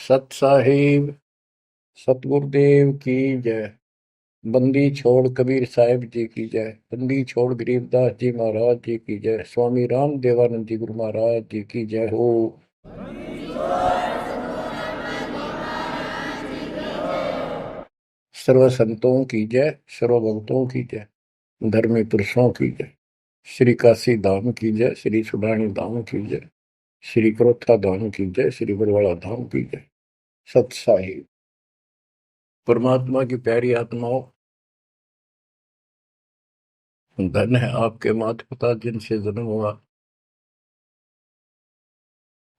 सत साहिब सतगुरुदेव की जय। बंदी छोड़ कबीर साहिब जी की जय। बंदी छोड़ गरीबदास जी महाराज जी की जय। स्वामी राम देवानंद जी गुरु महाराज जी की जय हो। सर्व संतों की जय, सर्व भक्तों की जय, धर्मी पुरुषों की जय। श्री काशी धाम की जय, श्री सुडानी धाम की जय, श्री क्रोथा धाम की जय, श्री बरवाड़ा धाम की जय। सत साहिब परमात्मा की प्यारी आत्माओं, धन है आपके माता पिता जिनसे जन्म हुआ।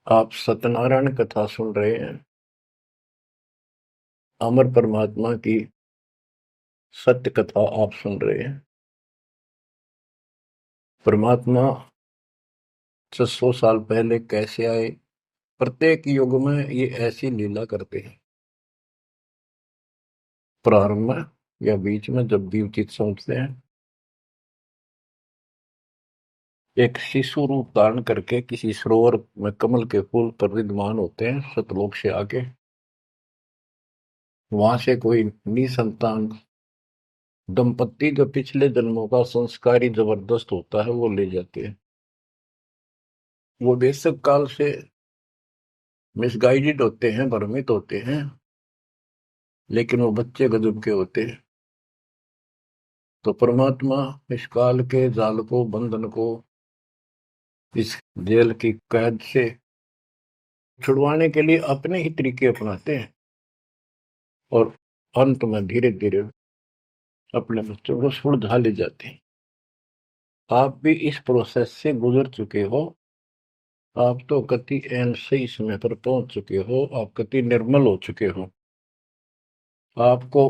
आप सत्यनारायण कथा सुन रहे हैं। अमर परमात्मा की सत्य कथा आप सुन रहे हैं। परमात्मा 600 साल पहले कैसे आए, प्रत्येक युग में ये ऐसी लीला करते हैं। प्रारंभ में या बीच में जब भी उचित समझते हैं, एक शिशु रूप धारण करके किसी सरोवर में कमल के फूल पर विद्यमान होते हैं। सतलोक से आके वहां से कोई निसंतान दंपत्ति जो पिछले जन्मों का संस्कारी जबरदस्त होता है वो ले जाते हैं। वो बेशक काल से मिसगाइडेड होते हैं, भ्रमित होते हैं, लेकिन वो बच्चे गजब के होते हैं। तो परमात्मा इस काल के जाल को, बंधन को, इस जेल की कैद से छुड़वाने के लिए अपने ही तरीके अपनाते हैं और अंत में धीरे धीरे अपने बच्चों को सुलझा ले जाते हैं। आप भी इस प्रोसेस से गुजर चुके हो। आप तो कति एन सही समय पर पहुंच चुके हो। आप कति निर्मल हो चुके हो। आपको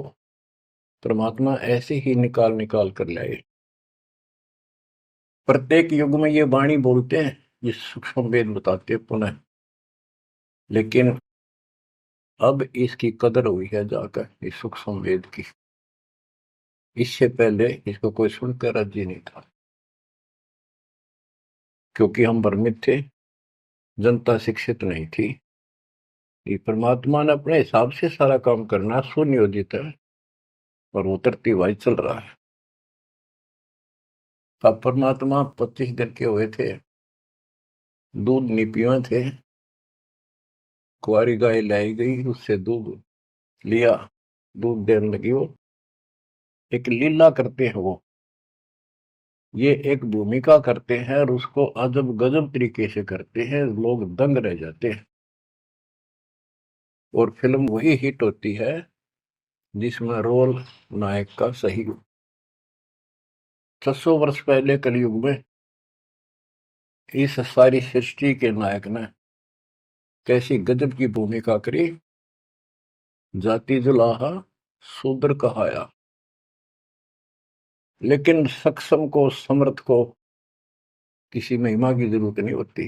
परमात्मा ऐसे ही निकाल निकाल कर लाए। प्रत्येक युग में ये वाणी बोलते हैं, ये सूक्ष्म वेद बताते हैं पुनः, लेकिन अब इसकी कदर हुई है जाकर इस सूक्ष्म वेद की। इससे पहले इसको कोई सुनकर राजी नहीं था, क्योंकि हम भ्रमित थे, जनता शिक्षित नहीं थी। ये परमात्मा ने अपने हिसाब से सारा काम करना सुनियोजित है और उतरती हुआ चल रहा है। अब परमात्मा 25 दिन के हुए थे, दूध नहीं पिए थे। कुंवारी गाय लाई गई, उससे दूध लिया, दूध देने लगी। वो एक लीला करते हैं, वो ये एक भूमिका करते हैं और उसको अजब गजब तरीके से करते हैं, लोग दंग रह जाते हैं। और फिल्म वही हिट होती है जिसमें रोल नायक का सही हो। 600 वर्ष पहले कलयुग में इस सारी सृष्टि के नायक ने कैसी गजब की भूमिका करी। जाति जुलाहा शूद्र कहाया, लेकिन सक्षम को, समर्थ को किसी महिमा की जरूरत नहीं होती।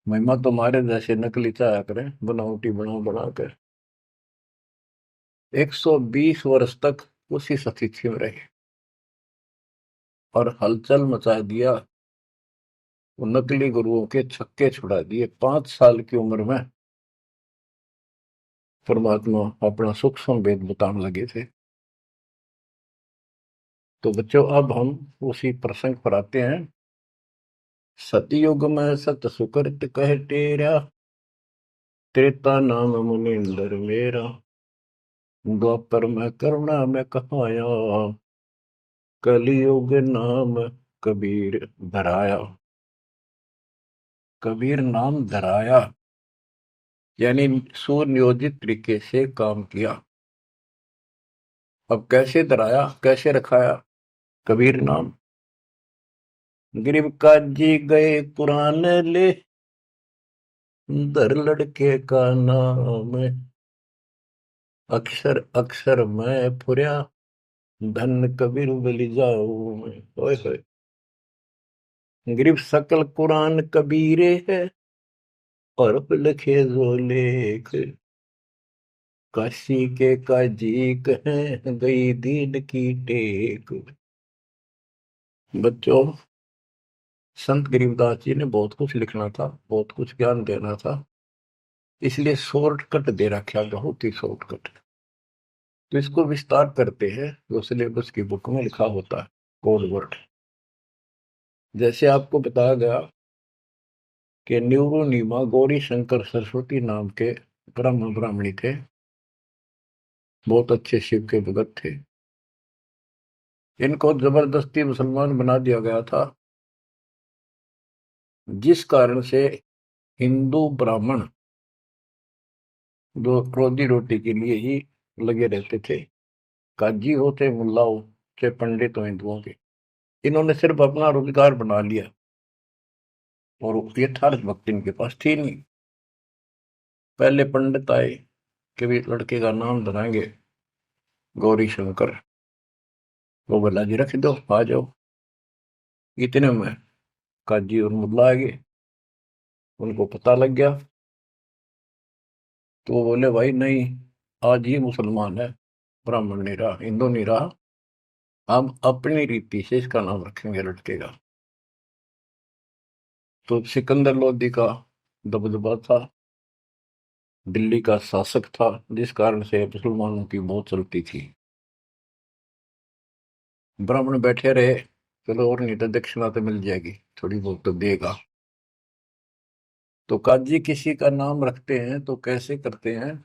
महिमा तो हमारे जैसे नकली चाया करें, बनावटी बना कर 120 वर्ष तक उसी स्थिति में रहे और हलचल मचा दिया। वो नकली गुरुओं के छक्के छुड़ा दिए। 5 साल की उम्र में परमात्मा अपना सूक्ष्म वेद बताने लगे थे। तो बच्चों, अब हम उसी प्रसंग पर आते हैं। सतयुग में सत सुकृत कह टेरा, त्रेता नाम मुनिंदर मेरा, द्वापर में करुणा में कहाया, कलियुग नाम कबीर धराया। कबीर नाम धराया यानी सुनियोजित तरीके से काम किया। अब कैसे धराया, कैसे रखाया कबीर नाम? गरीब काजी गए कुरान ले, दर लड़के का नाम, अक्षर अक्षर मैं फुर्या, धन कबीर बलि जाऊं मैं। ओए होए, गरीब सकल कुरान कबीरे है, और लिखे जो लेख, काशी के काजी कहें गई दीन की टेक। बच्चों, संत गरीबदास जी ने बहुत कुछ लिखना था, बहुत कुछ ज्ञान देना था, इसलिए शॉर्टकट दे रखा, बहुत ही शॉर्टकट। तो इसको विस्तार करते हैं जो सिलेबस की बुक में लिखा होता है, कोड वर्ड। जैसे आपको बताया गया कि न्यूरोनीमा गौरी शंकर सरस्वती नाम के ब्राह्मणी थे, बहुत अच्छे शिव के भगत थे। इनको जबरदस्ती मुसलमान बना दिया गया था, जिस कारण से हिंदू ब्राह्मण जो रोजी रोटी के लिए ही लगे रहते थे, काजी हो चाहे मुल्ला हो चाहे पंडित हो हिंदुओं के, इन्होंने सिर्फ अपना रोजगार बना लिया और यथार्थ भक्ति इनके पास थी नहीं। पहले पंडित आए कि भी लड़के का नाम धराएंगे गौरी शंकर, वो बोला जी रख दो, आ जाओ। इतने में काजी और मुल्ला आ गए, उनको पता लग गया, तो वो बोले भाई नहीं, आज ही मुसलमान है, ब्राह्मण नहीं रहा, हिंदू नहीं रहा, हम अपनी रीति से इसका नाम रखेंगे लड़के का। तो सिकंदर लोदी का दबदबा था, दिल्ली का शासक था, जिस कारण से मुसलमानों की बहुत चलती थी। ब्राह्मण बैठे रहे, चलो और नहीं तो दक्षिणा तो मिल जाएगी, थोड़ी बहुत तो देगा। तो काजी किसी का नाम रखते हैं तो कैसे करते हैं,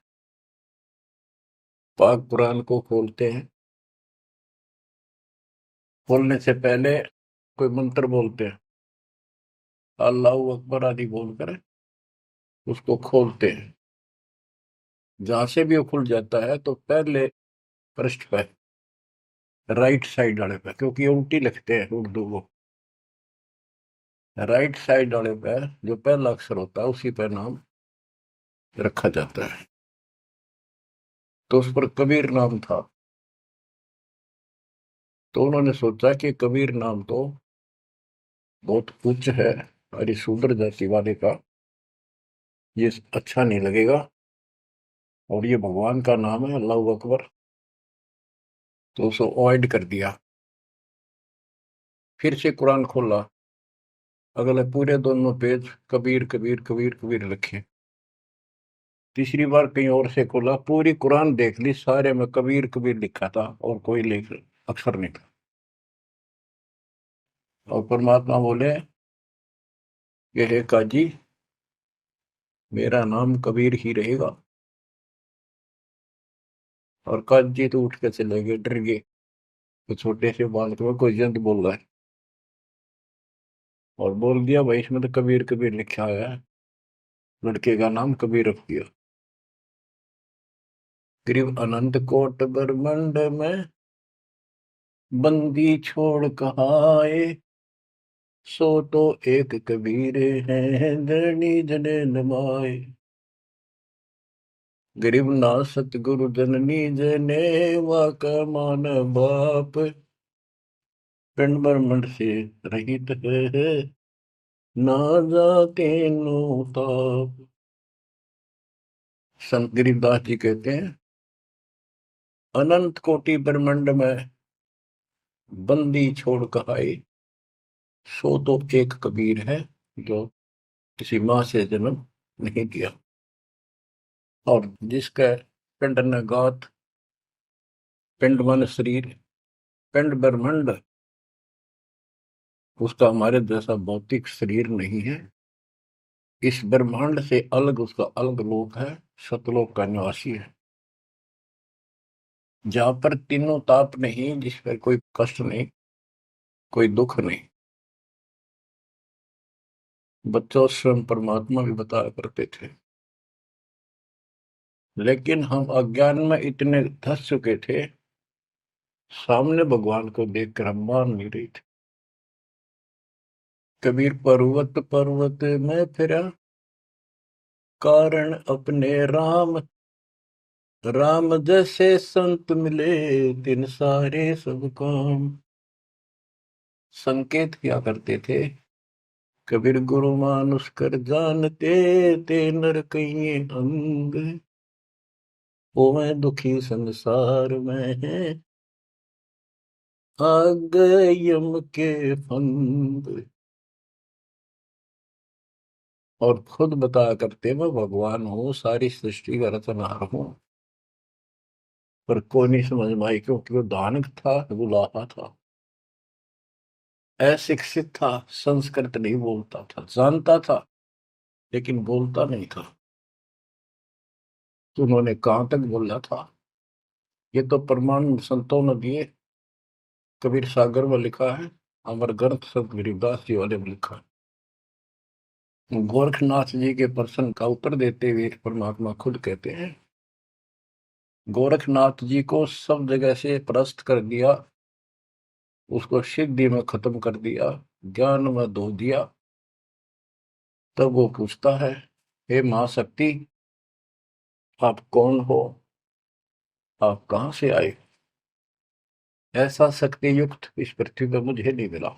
पाक कुरान को खोलते हैं, खोलने से पहले कोई मंत्र बोलते हैं, अल्लाहू अकबर आदि बोलकर उसको खोलते हैं। जहां से भी वो खुल जाता है तो पहले पृष्ठ पे, राइट साइड वाले पे, क्योंकि ये उल्टी लिखते हैं उर्दू को, राइट साइड वाले पे जो पहला अक्षर होता है उसी पे नाम रखा जाता है। तो उस पर कबीर नाम था। तो उन्होंने सोचा कि कबीर नाम तो बहुत उच्च है और इस शूद्र जाति वाले का ये अच्छा नहीं लगेगा, और ये भगवान का नाम है अल्लाह अकबर, तो उसको अवॉइड कर दिया। फिर से कुरान खोला, अगले पूरे दोनों पेज कबीर कबीर कबीर कबीर लिखे। तीसरी बार कहीं और से खोला, पूरी कुरान देख ली, सारे में कबीर कबीर लिखा था और कोई लेख अक्षर नहीं था। और परमात्मा बोले ये है काजी, मेरा नाम कबीर ही रहेगा। और काजी तो उठ के चले गए, डर गए, तो छोटे से बालक में कोई जंत बोल रहा है, और बोल दिया भाई इसमें तो कबीर कबीर लिखा है, लड़के का नाम कबीर रख दिया। करीब अनंत कोट ब्रह्मंड में बंदी छोड़ कहाए, सो तो एक कबीर है धरणी जने नमाए। गरीब ना सतगुरु जननी जने वाका मान बाप, पिंड ब्रह्मंड से रहित है ना जाते नो ताप। संत गरीबदास जी कहते हैं, अनंत कोटि ब्रह्मंड में बंदी छोड़ कहाए, सो तो एक कबीर है जो किसी माँ से जन्म नहीं किया। और जिसका पिंड न गात, पिंड मन शरीर, पिंड ब्रह्मंड, उसका हमारे जैसा भौतिक शरीर नहीं है, इस ब्रह्मांड से अलग उसका अलग लोक है, सतलोक का निवासी है, जहां पर तीनों ताप नहीं, जिस पर कोई कष्ट नहीं, कोई दुख नहीं। बच्चों स्वयं परमात्मा भी बताया करते थे, लेकिन हम अज्ञान में इतने धस चुके थे, सामने भगवान को देखकर हम मान नहीं रहे थे। कबीर पर्वत पर्वत में फिरा, कारण अपने राम, राम जैसे संत मिले तिन सारे सब काम। संकेत किया करते थे, कबीर गुरु मानुष कर जानते, ते नर कहिए अंग, वो मैं दुखी संसार में है, आ गए यम के फंद। और खुद बताया करते मैं भगवान हूँ, सारी सृष्टि का रचनहार हूँ। पर कोई नहीं समझ में आई, क्योंकि वो दानक था, बुलाहा था, अशिक्षित था, संस्कृत नहीं बोलता था, जानता था लेकिन बोलता नहीं था। तो उन्होंने कहां तक बोला था, ये तो प्रमाण संतों ने दिए। कबीर सागर में लिखा है, अमर ग्रंथ संत गरीबदास जी वाले में लिखा है। गोरखनाथ जी के प्रश्न का उत्तर देते हुए परमात्मा खुद कहते हैं, गोरखनाथ जी को सब जगह से परास्त कर दिया, उसको सिद्धि में खत्म कर दिया, ज्ञान में धो दिया। तब वो पूछता है, हे महाशक्ति, आप कौन हो, आप कहां से आए? ऐसा शक्ति युक्त इस पृथ्वी पर मुझे नहीं मिला।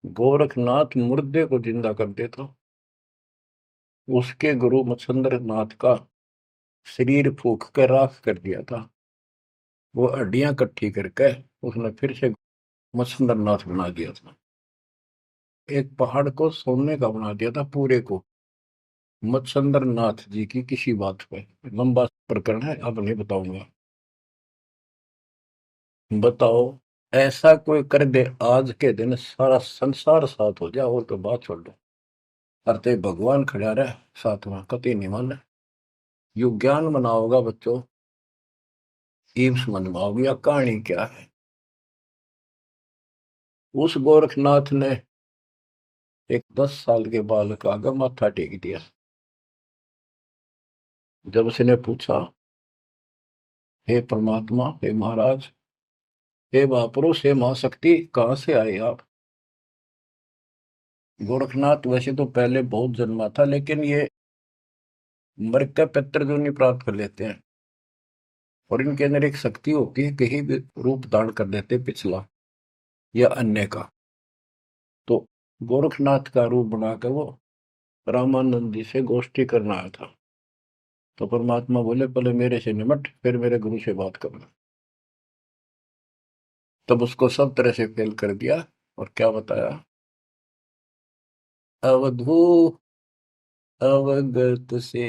गोरखनाथ मुर्दे को जिंदा कर देता, उसके गुरु मच्छिंद्र नाथ का शरीर फूक कर राख कर दिया था। वो हड्डियां इकट्ठी करके उसने फिर से मच्छिंद्र नाथ बना दिया था। एक पहाड़ को सोने का बना दिया था पूरे को, मच्छिंद्र नाथ जी की किसी बात पे। लंबा प्रकरण है, अब नहीं बताऊंगा। बताओ, ऐसा कोई कर दे आज के दिन सारा संसार साथ हो जाए, और तो बात छोड़ दो। अरे भगवान खड़ा रहे साथ में, कति नहीं माने। यू ज्ञान मनाओगा बच्चों, ईव समझ में आओगी या कहानी क्या है। उस गोरखनाथ ने एक 10 साल के बालक आगे माथा टेक दिया। जब उसने पूछा, हे परमात्मा, हे महाराज, हे महापुरुष, हे महाशक्ति, कहाँ से आए आप? गोरखनाथ वैसे तो पहले बहुत जन्मा था, लेकिन ये मर का पितृ जो नहीं प्राप्त कर लेते हैं, और इनके अंदर एक शक्ति होती है, कहीं भी रूप धारण कर लेते पिछला या अन्य का। तो गोरखनाथ का रूप बनाकर वो रामानंद जी से गोष्ठी करना आया था। तो परमात्मा बोले, पहले मेरे से निमट, फिर मेरे गुरु से बात करना। तब उसको सब तरह से फेल कर दिया, और क्या बताया, अवधू अवगत से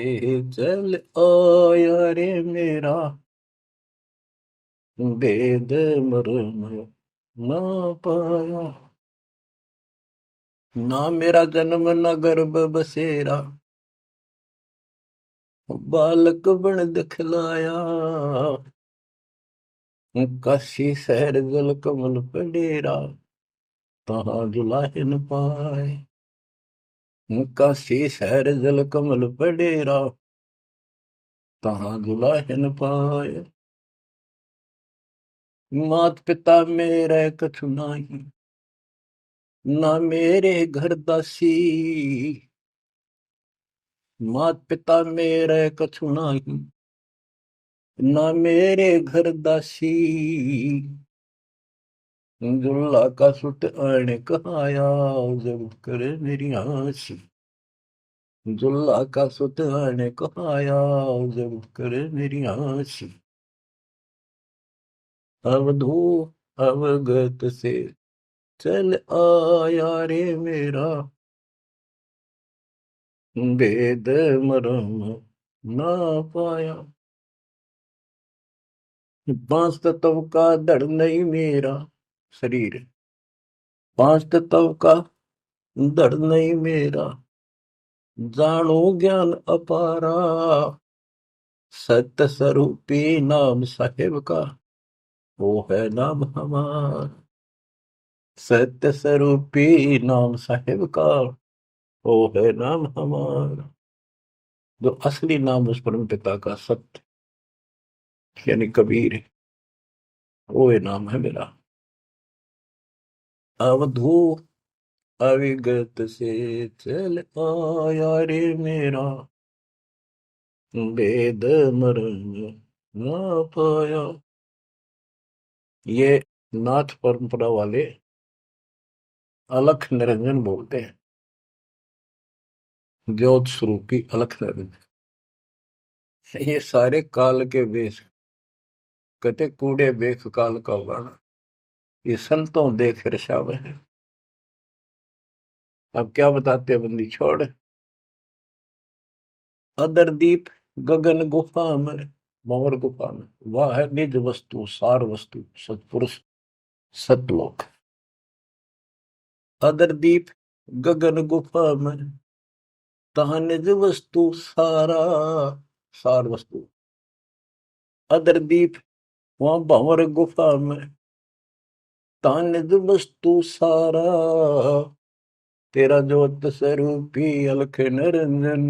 चल आया रे मेरा, वेद मर्म ना पाया। ना मेरा जन्म न गर्भ बसेरा, बालक बन दिखलाया। काशी शहर जल कमल पडेरा, तहाँ दुलाहिन पाए। काशी शहर जल कमल पडेरा, तहाँ दुलाहिन पाए। मात पिता मेरे कछु नाही, ना मेरे घर दासी। मात पिता मेरे कछु नाही, ना मेरे घर दासी। दुल्ला का सुत आने कहाया, जब करे मेरी आसी। दुल्ला का सुत आने कहाया, जब करे मेरी आसी। अवधू अवगत से चल आया रे मेरा, वेद मरम ना पाया। 5 तत्व का दड़ नहीं मेरा शरीर, 5 तत्व का दड़ नहीं मेरा। जानो ज्ञान अपारा, सत्य स्वरूपी नाम साहेब का, वो है नाम हमार। सत्य स्वरूपी नाम साहेब का, वो है नाम हमार। जो असली नाम उस परम पिता का सत्य यानी कबीर है, वो ये नाम है मेरा। अवधू अविगत से चल आया रे मेरा, वेद मरण ना पाया। ये नाथ परंपरा वाले अलख निरंजन बोलते हैं, ज्योत स्वरूपी अलख निरंजन। ये सारे काल के वेश, कहते कूड़े बेख काल का वर्णन, ये संतों देख रसाव है। अब क्या बताते हैं बंदी छोड़। अदर दीप गगन गुफा में, भंवर गुफा में, वह है निज वस्तु सार वस्तु सतपुरुष सतलोक। अदर दीप गगन गुफा में, तहाँ निज वस्तु सारा सार वस्तु। अदर दीप वहां भंवर गुफा में, तहाँ निज वस्तु सारा। तेरा ज्योत स्वरूपी अलख निरंजन,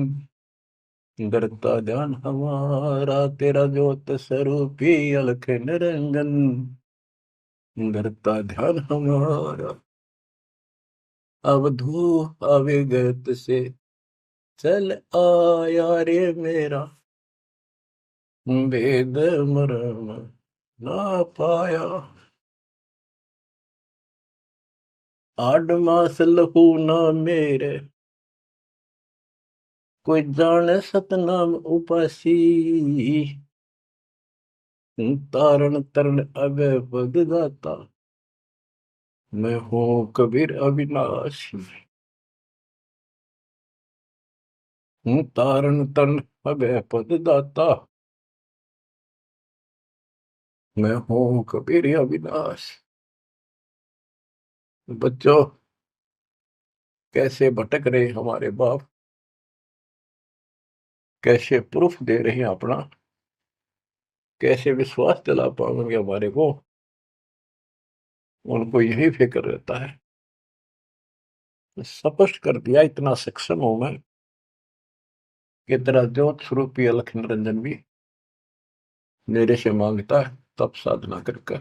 करता ध्यान हमारा। तेरा ज्योत स्वरूपी अलख निरंजन, करता ध्यान हमारा। अवधू अविगत से चल आया रे मेरा, वेद मरण ना पाया। आठ मास लहू ना मेरे, कोई जाने सतनाम उपासी। तारण तरण अभय पद दाता, मैं हूँ कबीर अविनाशी। हूँ तारण तरण अभय पद दाता, मैं हूँ कबीर अविनाश। बच्चों, कैसे भटक रहे हमारे बाप, कैसे प्रूफ दे रहे हैं अपना, कैसे विश्वास दिला पाएंगे हमारे को। उनको यही फिक्र रहता है। स्पष्ट कर दिया, इतना सक्षम हूं मैं कि तेरा ज्योत स्वरूपी अलख निरंजन भी मेरे से मांगता है तब साधना करके।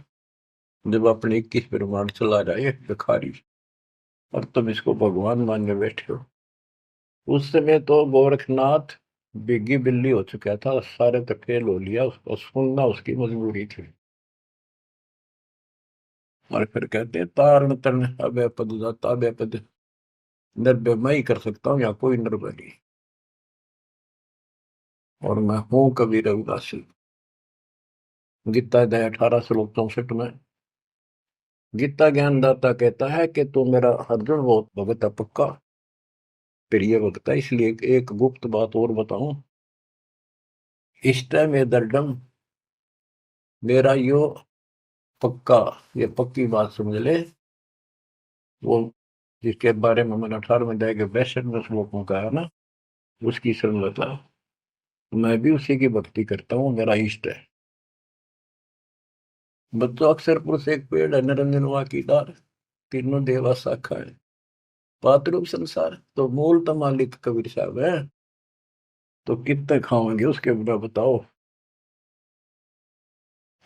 जब अपने 21 ब्रह्मांड चला जाए भिखारी, और तुम इसको भगवान मानने बैठे हो। उस समय तो गोरखनाथ बिग्गी बिल्ली हो चुका था, सारे तो फेल हो लिया, उसको सुनना उसकी मजबूरी थी। और फिर कहते हैं तारण तरण अभय पद दाता, अभय पद निर्भय मैं ही कर सकता हूँ, या कोई निर्भय नहीं। और मैं हूं कबीर रविदासी। गीता अध्याय 18 श्लोक 64 में गीता ज्ञानदाता कहता है कि तू मेरा अर्जुन बहुत भगत है पक्का, प्रिय भगत है। इसलिए एक गुप्त बात और बताऊं, इष्ट में दर्डम, मेरा यो पक्का, ये पक्की बात समझ ले। वो जिसके बारे में मैंने 18वें अध्याय के 62वें श्लोक में कहा ना, उसकी सरलता, मैं भी उसी की भक्ति करता हूँ, मेरा इष्ट है। बच्चों, अक्षर पुरुष एक पेड़ है, निरंजन वा की डार, तीनों देवा शाखा है, पातरूप संसार। तो मूल तो मालिक कबीर साहब है, तो कितने खाओगे उसके बिना बताओ।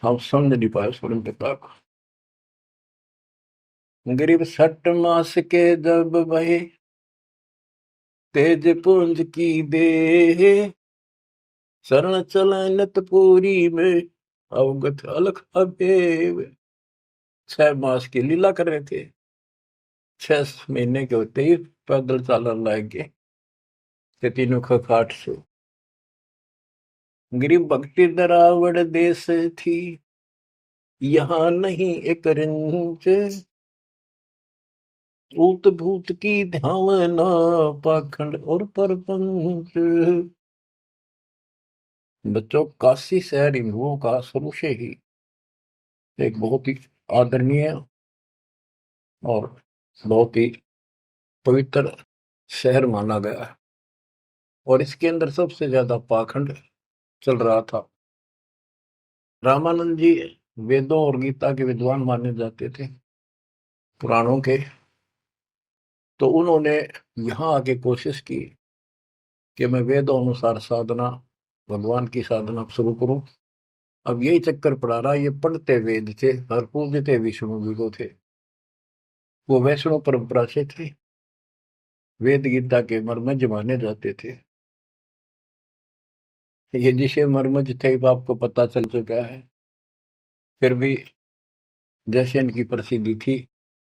हम समझ नहीं पाए स्वयं पिता को। गरीब 60 मास के जब भय, तेज पुंज की दे, शरण चलनत पूरी में, अवगत अलख अबेव। 6 मास की लीला कर रहे थे, 6 महीने के होते ही पैदल चालन लग गए ते तीनों खाट से। गरीब भक्ति दरावड़ देश थी, यहाँ नहीं एक रिंच, ऊत भूत की ध्यावना, पाखंड और परपंच। बच्चों, काशी शहर हिंदुओं का शुरू से ही एक बहुत ही आदरणीय और बहुत ही पवित्र शहर माना गया है। और इसके अंदर सबसे ज्यादा पाखंड चल रहा था। रामानंद जी वेदों और गीता के विद्वान माने जाते थे, पुराणों के। तो उन्होंने यहाँ आके कोशिश की कि मैं वेदों अनुसार साधना, भगवान की साधना शुरू करूं। अब यही चक्कर पड़ा रहा, ये पढ़ते वेद थे और पूजते विष्णु जी को थे। वो वैष्णव परंपरा से थे, वेद गीता के मर्मज्ञ माने जाते थे। ये जिसे मर्मज्ञ थे वो आपको पता चल चुका है। फिर भी जैसे इनकी प्रसिद्धि थी,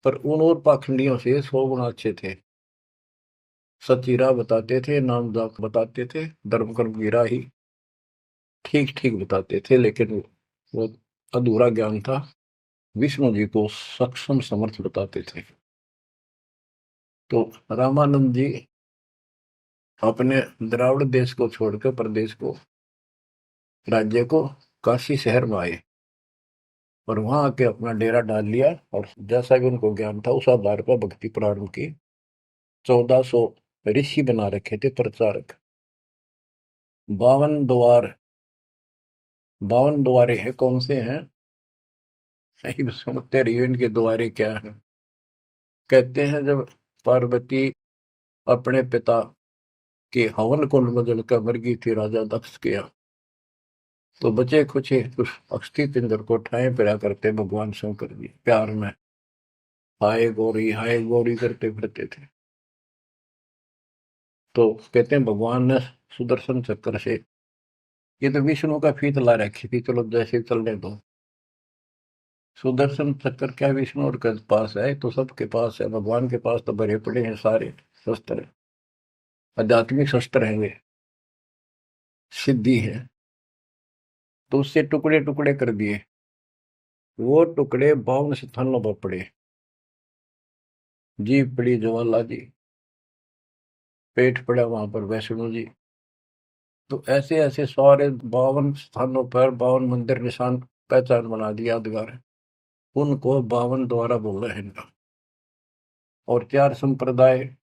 पर उन और पाखंडियों से 100 गुना अच्छे थे। सच्ची राह बताते थे, नाम जाप बताते थे, धर्म कर्म की राह ही ठीक ठीक बताते थे। लेकिन वो अधूरा ज्ञान था, विष्णु जी को सक्षम समर्थ बताते थे। तो रामानंद जी अपने द्राविड़ देश को छोड़कर प्रदेश को, राज्य को, काशी शहर में आए और वहां आके अपना डेरा डाल लिया। और जैसा भी उनको ज्ञान था उस आधार पर भक्ति प्रारंभ की। 1400 ऋषि बना रखे थे प्रचारक। 52 द्वार, 52 द्वारे हैं, कौन से हैं नहीं समझते रहिए इनके द्वारे क्या है। कहते हैं जब पार्वती अपने पिता के हवन कुंड में जलकर मर गई थी राजा दक्ष के यहाँ, तो बचे कुछ उस अस्थि पिंजर को ठाए पिरा करते भगवान शंकर जी प्यार में हाय गौरी करते फिरते थे। तो कहते हैं भगवान ने सुदर्शन चक्र से, ये तो विष्णु का फीत ला रखी थी, चलो जैसे चलने दो। सुदर्शन चक्र क्या विष्णु के पास है, तो सबके पास है, भगवान के पास तो भरे पड़े हैं सारे शस्त्र, आध्यात्मिक शस्त्र हैं वे, सिद्धि है। तो उससे टुकड़े टुकड़े कर दिए, वो टुकड़े 52 स्थानों पर पड़े। जीभ पड़ी ज्वाला जी, पेट पड़ा वहां पर वैष्णो जी। तो ऐसे ऐसे सारे 52 स्थानों पर 52 मंदिर निशान पहचान बना दिया यादगार है। उनको 52 द्वारा बोल रहे हैं। और 4 संप्रदाय,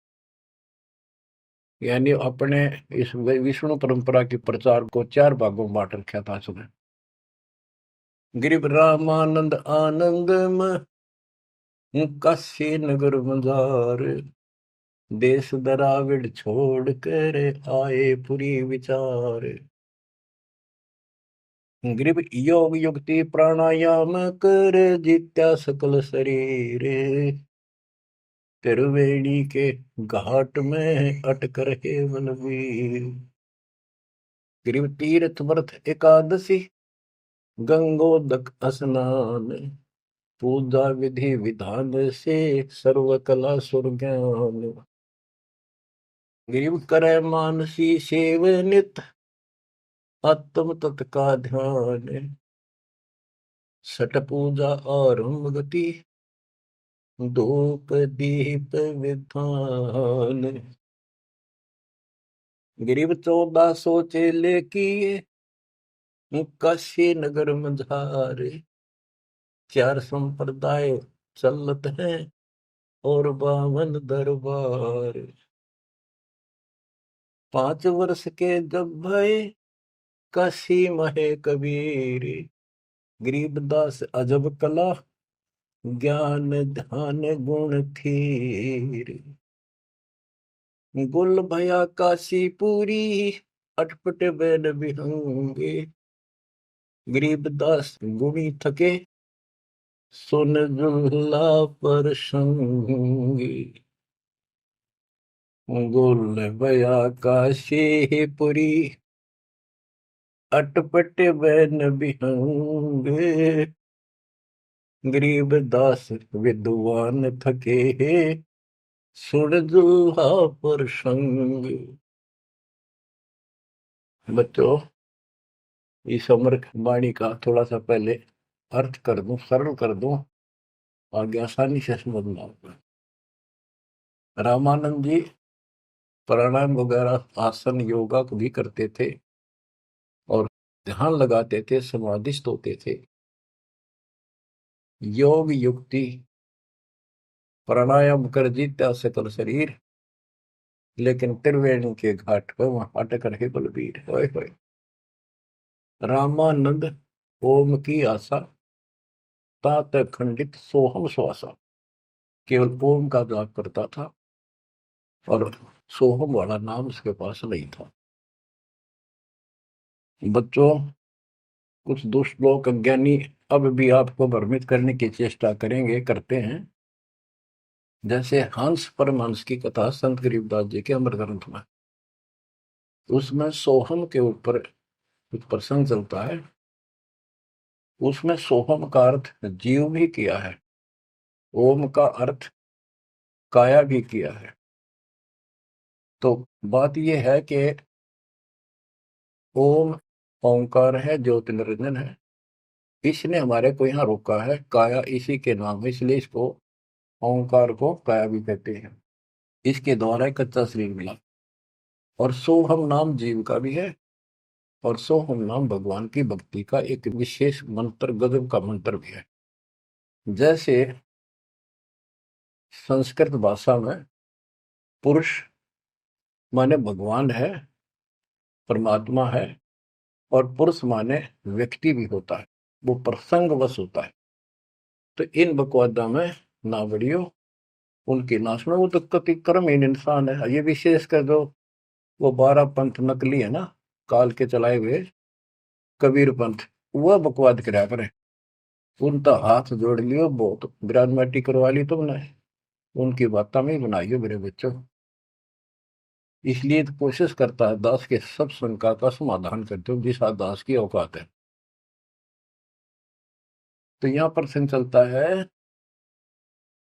यानी अपने इस विष्णु परंपरा के प्रचार को 4 भागों में बांट रखा था उसने। गिरिव रामानंद आनंद काशी नगर मजार, देश दराविड छोड़ कर आए पुरी विचार। ग्रीब योग युक्ति प्राणायाम कर जित्या सकल शरीर, त्रिवेणी के घाट में अटक रहे बलवीर। ग्रीब तीर्थ व्रत एकादशी, गंगोदक स्नान, पूजा विधि विधान से सर्व कला सुर ज्ञान। ग्रीब करे मानसी सेव नित, आत्म तत् का ध्यान, सट पूजा और गति, धूप दीप विधान। गरीब 1400 चेले किए, काशी नगर मझारे, 4 संप्रदाय चलत हैं और 52 दरबार। 5 वर्ष के जब भय काशी महे कबीर, गरीबदास अजब कला ज्ञान ध्यान गुण थीर। गुल भया काशी पूरी, अटपट बैन बिहंगे, गरीबदास गुणी थके सुन जुल्ला पर संगी। गुल भया काशी पुरी, अटपट बैन बिहंगे, गरीबदास विद्वान थके सुन जुल्हा पर संग। बच्चों, इस अमर वाणी का थोड़ा सा पहले अर्थ कर दूं, सरल कर दूं, आगे आसानी से समझना होगा। रामानंद जी प्राणायाम वगैरह आसन योगा को भी करते थे और ध्यान लगाते थे, समाधिस्थ होते थे। योग युक्ति प्राणायाम कर जीता सकल शरीर, लेकिन त्रिवेणी के घाट पर वहां अटक रहे बलबीर। होए होए। रामानंद ओम की आशा, तात खंडित सोहम श्वासा, केवल ओम का जाप करता था और सोहम वाला नाम उसके पास नहीं था। बच्चों, कुछ दुष्ट लोग अज्ञानी अब भी आपको भ्रमित करने की चेष्टा करेंगे, करते हैं। जैसे हंस परमहंस की कथा संत गरीबदास जी के अमर ग्रंथ में, उसमें सोहम के ऊपर कुछ प्रसंग चलता है। उसमें सोहम का अर्थ जीव भी किया है, ओम का अर्थ काया भी किया है। तो बात यह है कि ओम ओंकार है, ज्योति निरंजन है। इसने हमारे को यहाँ रोका है, काया इसी के नाम है, इसलिए इसको ओंकार को काया भी कहते हैं। इसके द्वारा एक कच्चा शरीर मिला। और सोहम नाम जीव का भी है, और सोहम नाम भगवान की भक्ति का एक विशेष मंत्र, गजब का मंत्र भी है। जैसे संस्कृत भाषा में पुरुष माने भगवान है, परमात्मा है, और पुरुष माने व्यक्ति भी होता है, वो प्रसंगवश होता है। तो इन बकवादा में ना बढ़ियो, उनकी ना सुनो, वो तो कति कर्महीन इंसान है। ये विशेष कर जो वो 12 पंथ नकली है ना, काल के चलाए हुए कबीर पंथ, वह बकवाद कराया करे। उनका हाथ जोड़ लियो, बहुत ग्रानमेटी करवा ली तुमने, उनकी बात में ही बनाइयो मेरे बच्चों। इसलिए तो कोशिश करता है दास के सब शंका का समाधान करते हो जिस दास की औकात है। तो यहाँ पर प्रश्न चलता है,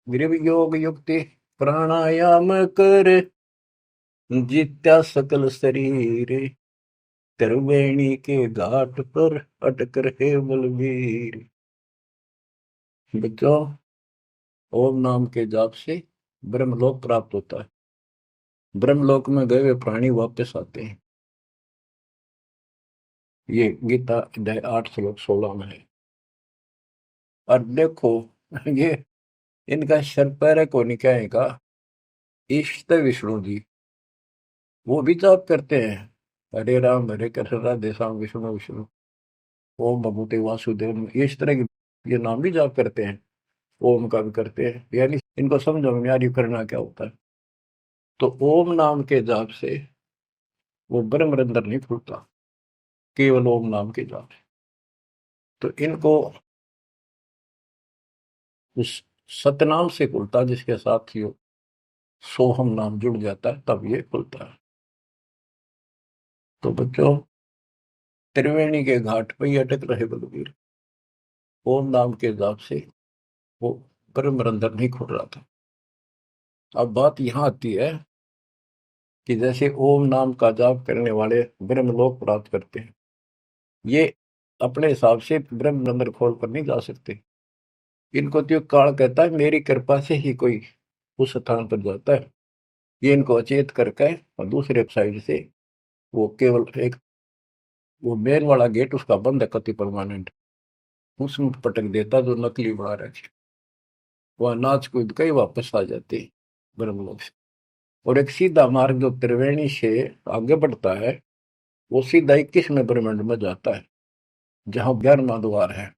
गृह योग युक्ति प्राणायाम कर, जित्या सकल शरीर, त्रिवेणी के घाट पर अटक रहे बलवीर। बच्चों, ओम नाम के जाप से ब्रह्मलोक प्राप्त होता है। ब्रह्मलोक में गए हुए प्राणी वापस आते हैं। ये गीता अध्याय 8 श्लोक 16 में है। और देखो, ये इनका शर पैर है कोनी क्या का इष्ट विष्णु जी, वो भी जाप करते हैं, हरे राम हरे कृष्ण राधे श्याम विष्णु विष्णु ओम भगवते वासुदेव, ये इस तरह के ये नाम भी जाप करते हैं, ओम का भी करते हैं। यानी इनको समझो में यार ये करना क्या होता है। तो ओम नाम के जाप से वो ब्रह्म रंध्र नहीं खुलता, केवल ओम नाम के जाप से। तो इनको उस सतनाम से खुलता, जिसके साथ ही सोहम नाम जुड़ जाता है, तब ये खुलता है। तो बच्चों, त्रिवेणी के घाट पर ही अटक रहे बलवीर, ओम नाम के जाप से वो ब्रह्म रंध्र नहीं खुल रहा था। अब बात यहां आती है कि जैसे ओम नाम का जाप करने वाले ब्रह्मलोक प्राप्त करते हैं, ये अपने हिसाब से ब्रह्म रंध्र खोल कर नहीं जा सकते। इनको तो काल कहता है मेरी कृपा से ही कोई उस स्थान पर जाता है। ये इनको अचेत करके और दूसरे साइड से वो केवल एक वो मेन वाला गेट उसका बंद है कति परमानेंट, उसमें पटक देता जो नकली बना रखे, वह नाच कूद के ही वापस आ जाते ब्रह्मलोक से। और एक सीधा मार्ग जो त्रिवेणी से आगे बढ़ता है, वो सीधा 21वें ब्रह्मांड में जाता है, जहां 11वां द्वार है।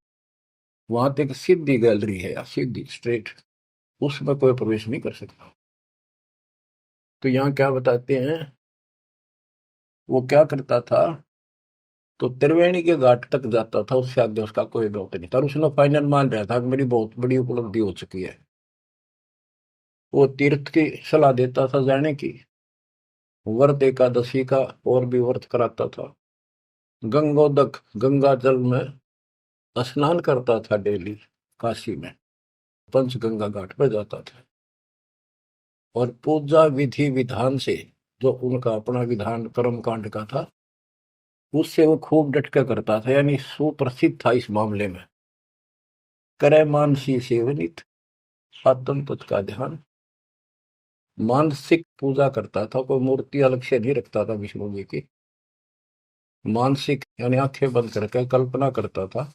वहां तक सीधी गैलरी है, या सीधी स्ट्रेट, उसमें कोई प्रवेश नहीं कर सकता। तो यहाँ क्या बताते हैं, वो क्या करता था, तो त्रिवेणी के घाट तक जाता था, उससे आगे उसका कोई दौत नहीं था। और उसने फाइनल मान रहा था कि मेरी बहुत बड़ी उपलब्धि हो चुकी है। वो तीर्थ की सलाह देता था जाने की, व्रत एकादशी का और भी व्रत कराता था, गंगोदक गंगा जल में स्नान करता था डेली, काशी में पंचगंगा घाट पर जाता था। और पूजा विधि विधान से, जो उनका अपना विधान कर्म कांड का था, उससे वो खूब डटका करता था, यानी सुप्रसिद्ध था इस मामले में। करे मानसी सेवनित, आत्म तुझ का ध्यान, मानसिक पूजा करता था, कोई मूर्ति अलग से नहीं रखता था विष्णु जी की। मानसिक यानी आंखें बंद करके कल्पना करता था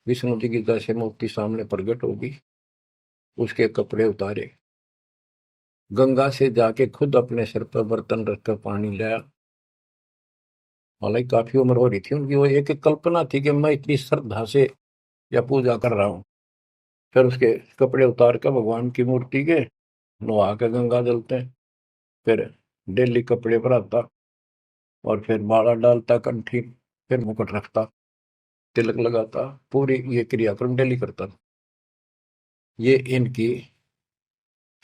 विष्णु जी की जैसे मूर्ति सामने प्रकट होगी, उसके कपड़े उतारे, गंगा से जाके खुद अपने सिर पर बर्तन रखकर पानी लाया। हालांकि काफी उम्र हो रही थी उनकी, वो एक एक कल्पना थी कि मैं इतनी श्रद्धा से या पूजा कर रहा हूँ। फिर उसके कपड़े उतार कर भगवान की मूर्ति के नहा के गंगा जलते हैं, फिर डेली कपड़े पर आता, और फिर माला डालता कंठी, फिर मुकुट रखता, तिलक लगाता, पूरी ये क्रियाक्रम डेली करता। ये इनकी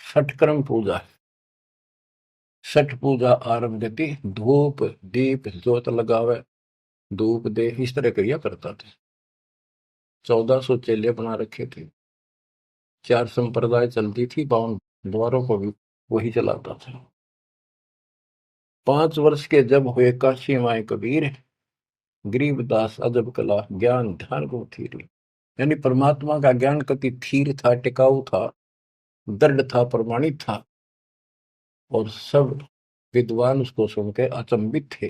षटक्रम पूजा है। छठ पूजा आरंभ गति, धूप दीप ज्योत लगावे, धूप दे, इस तरह क्रिया करता था। 1400 चेले बना रखे थे, 4 संप्रदाय चलती थी, 52 द्वारों को भी वही चलाता था। 5 वर्ष के जब हुए काशी माए कबीर, गरीबदास अजब कला ज्ञान ध्यान को थीर। यानी परमात्मा का ज्ञान कति थीर था, टिकाऊ था, दृढ़ था, प्रमाणित था। और सब विद्वान उसको सुन के अचंभित थे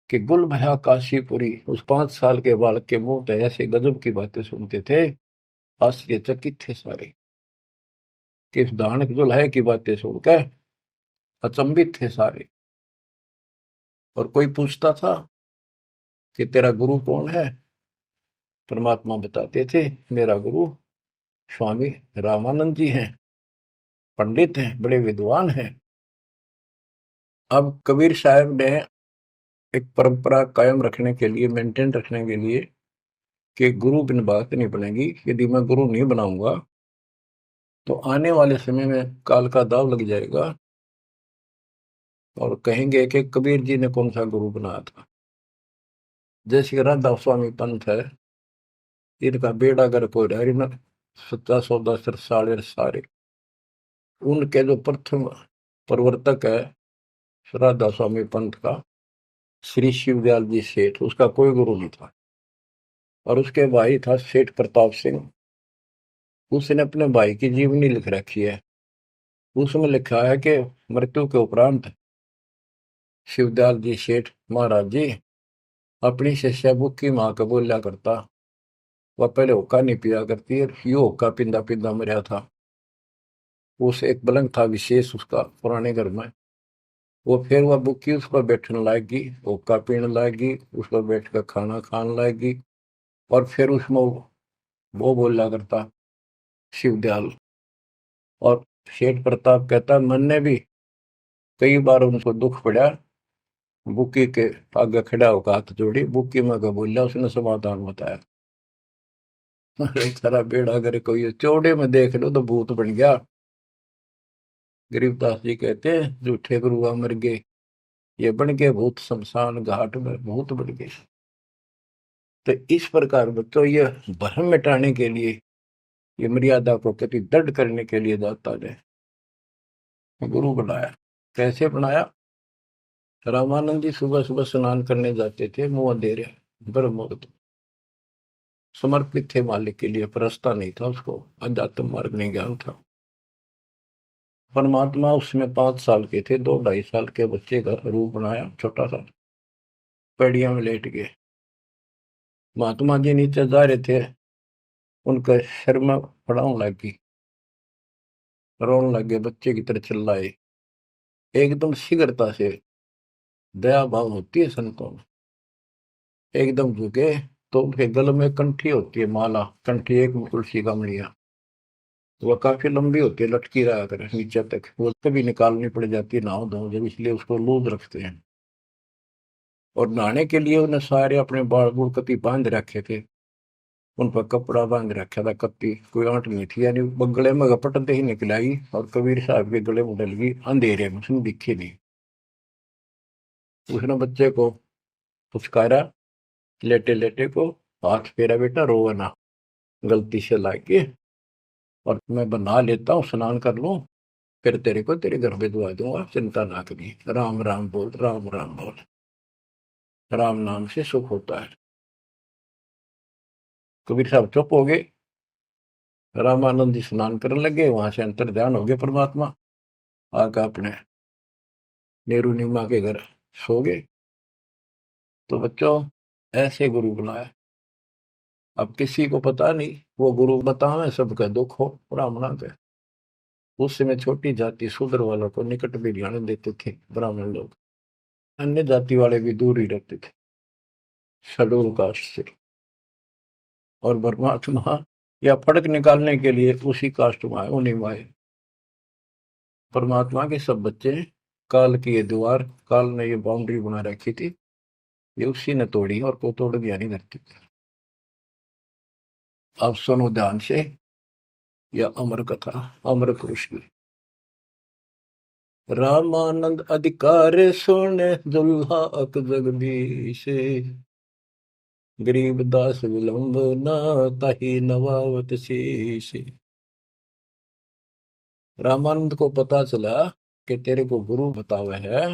कि गुल भया काशीपुरी। उस 5 साल के बालक के मुंह पे ऐसे गजब की बातें सुनते थे, आश्चर्यचकित थे सारे कि इस दानक दुल्हे की बातें सुनकर अचंभित थे सारे। और कोई पूछता था कि तेरा गुरु कौन है? परमात्मा बताते थे मेरा गुरु स्वामी रामानंद जी हैं, पंडित हैं, बड़े विद्वान हैं। अब कबीर साहब ने एक परंपरा कायम रखने के लिए, मेंटेन रखने के लिए कि गुरु बिन बात नहीं बनेगी, यदि मैं गुरु नहीं बनाऊंगा तो आने वाले समय में काल का दाव लग जाएगा और कहेंगे कि कबीर जी ने कौन सा गुरु बनाया था। जैसे राधा स्वामी पंथ है, इनका बेड़ा गर्क हो रहा है, इन 1710 साले सारे। उनके जो प्रथम प्रवर्तक है राधा स्वामी पंथ का, श्री शिवदयाल जी सेठ, उसका कोई गुरु नहीं था। और उसके भाई था सेठ प्रताप सिंह, उसने अपने भाई की जीवनी लिख रखी है। उसमें लिखा है कि मृत्यु के उपरांत शिवदयाल जी सेठ महाराज जी अपनी शिष्या बुक्की माँ को बोलिया करता। वह पहले हुक्का नहीं पिया करती, यो हुक्का पिंदा पिंदा मरा था। उस एक पलंग था विशेष उसका पुराने घर में, वो फिर वह बुक्की उस पर बैठने लाएगी, हुक्का पीने लाएगी, उस पर बैठ कर खाना खाने लाएगी। और फिर उसमें वो बोला करता शिवदयाल। और सेठ प्रताप कहता मैंने भी कई बार उनको दुख पड़ा, बुक्की के आगे खड़ा होकर हाथ जोड़ी, बुक्की में का बोला, उसने समाधान बताया। अरे तेरा बेड़ा अगर कोई चौड़े में देख लो तो भूत बन गया। गरीबदास जी कहते हैं झूठे गुरुआ मर गए, ये बन गए भूत शमशान घाट में भूत बन गए। तो इस प्रकार बच्चों ये भ्रम मिटाने के लिए, ये मर्यादा को कति दृढ़ करने के लिए दाता ने गुरु बनाया। कैसे बनाया? रामानंद जी सुबह सुबह स्नान करने जाते थे, मुंह अंधेरे, ब्रह्म मुहूर्त, समर्पित थे मालिक के लिए, परस्ता नहीं था उसको, अध्यात्म मार्ग नहीं ज्ञान था। परमात्मा उसमें 5 साल के थे, 2 ढाई साल के बच्चे का रूप बनाया, छोटा सा, पेड़िया में लेट गए। महात्मा जी नीचे जा रहे थे, उनका सिर में पड़ाव लगी, रोने लगे, बच्चे की तरह चिल्लाए। एकदम शीघ्रता से, दया भाव होती है संतों में, एकदम झुके तो उनके गले में कंठी होती है, माला कंठी, एक तुलसी का मणिया, वह काफी लंबी होती है, लटकी रहा करे नीचे तक, वो कभी निकालनी पड़ जाती है नहाओ धो जब, इसलिए उसको लूज रखते हैं। और नहाने के लिए उन्हें सारे अपने बाल बूढ़ कति बांध रखे थे, उन पर कपड़ा बांध रखा था, कत्ती कोई आंट नहीं थी, यानी गले में घपटते ही निकल आई और कबीर साहब के गले में डल गई अंधेरे में, उसने दिखी नहीं। उसने बच्चे को पुचकारा, लेटे लेटे को, हाथ फेरा, बेटा रोवा ना, गलती से लाके, और मैं बना लेता हूँ, स्नान कर लूँ, फिर तेरे को तेरे घर भिजवा दूंगा, चिंता ना करी, राम राम बोल, राम राम बोल, राम नाम से सुख होता है। कबीर साहब चुप हो गए। रामानंद जी स्नान करने लगे, वहां से अंतर ध्यान हो गए परमात्मा, आकर अपने नेहरू नीमा के घर सो गए। तो बच्चों ऐसे गुरु बुलाया। अब किसी को पता नहीं, वो गुरु बतावे सबका दुख हो, ब्राह्मणा के। उस समय छोटी जाति शूद्र वालों को निकट भी ध्यान देते थे ब्राह्मण लोग, अन्य जाति वाले भी दूर ही रहते थे शेड्यूल कास्ट से। और परमात्मा या फर्क निकालने के लिए उसी कास्ट में आए, उन्हीं में आए। परमात्मा के सब बच्चे, काल की ये दीवार, काल ने ये बाउंड्री बना रखी थी, ये उसी ने तोड़ी और को तोड़ दिया नहीं धरती। अब सुनो ध्यान से, यह अमर कथा, अमर पुरुष की। रामानंद अधिकार सोने दुल्हा अक जगदीश, गरीबदास विलंब न ताही नवावत शीश। रामानंद को पता चला कि तेरे को गुरु बतावे है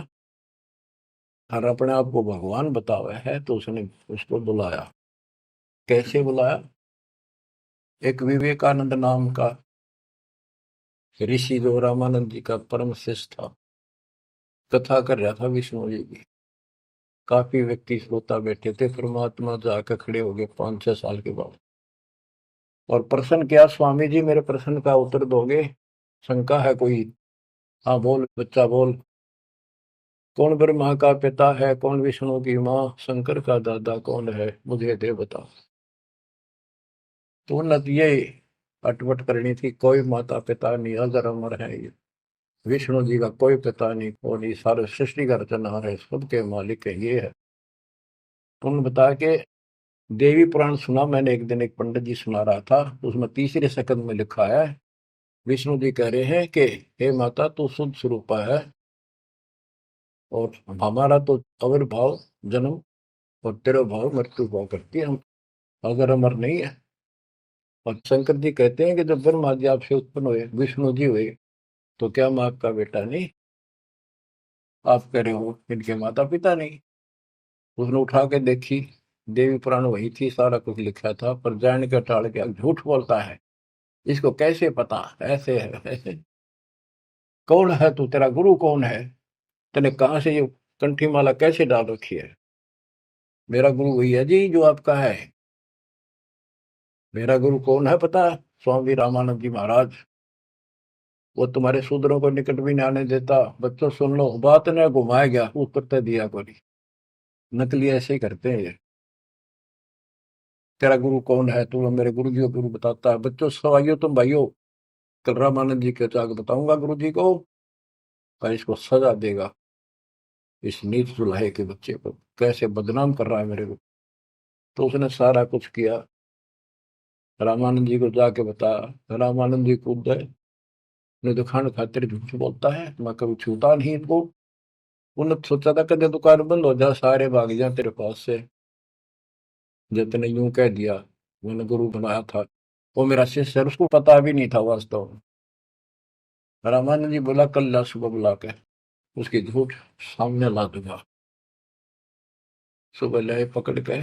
और अपने आप को भगवान बतावे है, तो उसने उसको बुलाया। कैसे बुलाया? एक विवेकानंद नाम का ऋषि जो रामानंद जी का परम शिष्य था, कथा कर रहा था विष्णु जी की। काफी व्यक्ति श्रोता बैठे थे। परमात्मा जाकर खड़े हो गए 5-6 साल के बाद और प्रश्न किया, स्वामी जी मेरे प्रश्न का उत्तर दोगे? शंका है कोई? हाँ बोल बच्चा बोल। कौन ब्रह्मा का पिता है, कौन विष्णु की माँ, शंकर का दादा कौन है, मुझे दे बता। तो उन्नत ये अटपट करनी थी, कोई माता पिता नहीं, अजर अमर है ये। विष्णु जी का कोई पिता नहीं, और ये सारे सृष्टि का रचनहार है, सबके मालिक है, ये है। तो उन्होंने बताया कि देवी पुराण सुना मैंने एक दिन, एक पंडित जी सुना रहा था, उसमें तीसरे सकंद में लिखा है, विष्णु जी कह रहे हैं कि हे माता तू शुद्ध स्वरूपा है, और हमारा तो आविर्भाव जन्म और तेरा भाव मृत्यु भाव करती है, हम अगर अमर नहीं है। और शंकर जी कहते हैं कि जब ब्रह्मा जी आपसे उत्पन्न हुए, विष्णु जी हुए, तो क्या मैं आपका बेटा नहीं? आप कह रहे हो इनके माता पिता नहीं। उसने उठा के देखी, देवी पुराण वही थी, सारा कुछ लिखा था, पर जान के टाल के झूठ बोलता है, इसको कैसे पता, ऐसे है ऐसे। कौन है तू, तेरा गुरु कौन है, तूने कहाँ से ये कंठी माला कैसे डाल रखी है? मेरा गुरु वही है जी जो आपका है। मेरा गुरु कौन है पता है? स्वामी रामानंद जी महाराज। वो तुम्हारे शूद्रों को निकट भी नहीं आने देता। बच्चों सुन लो, बात ने घुमाया गया, उत्तर तो दिया कोई। नकली ऐसे ही करते हैं ये। तेरा गुरु कौन है, तू मेरे गुरु जी को गुरु बताता है। बच्चों सवाइयो तुम भाइयों, कल रामानंद जी के जाकर बताऊंगा गुरु जी को, पर इसको सजा देगा, इस नीच जुलाहे के बच्चे को कैसे बदनाम कर रहा है मेरे को। तो उसने सारा कुछ किया, रामानंद जी को जाके बताया। रामानंद जी कूद गए, नहीं तो खान खातिर झूठ बोलता है, मैं कभी छूता नहीं इनको। उन्होंने सोचा था कदे दुकान बंद हो जा, सारे भाग जाए तेरे पास से। जितने यूं कह दिया, मैंने गुरु बनाया था, वो मेरा शिष्य है, उसको पता भी नहीं था वास्तव में। रामानंद जी बोला कल ला सुबह बुला के, उसकी झूठ सामने ला दूंगा। सुबह लाए पकड़ के,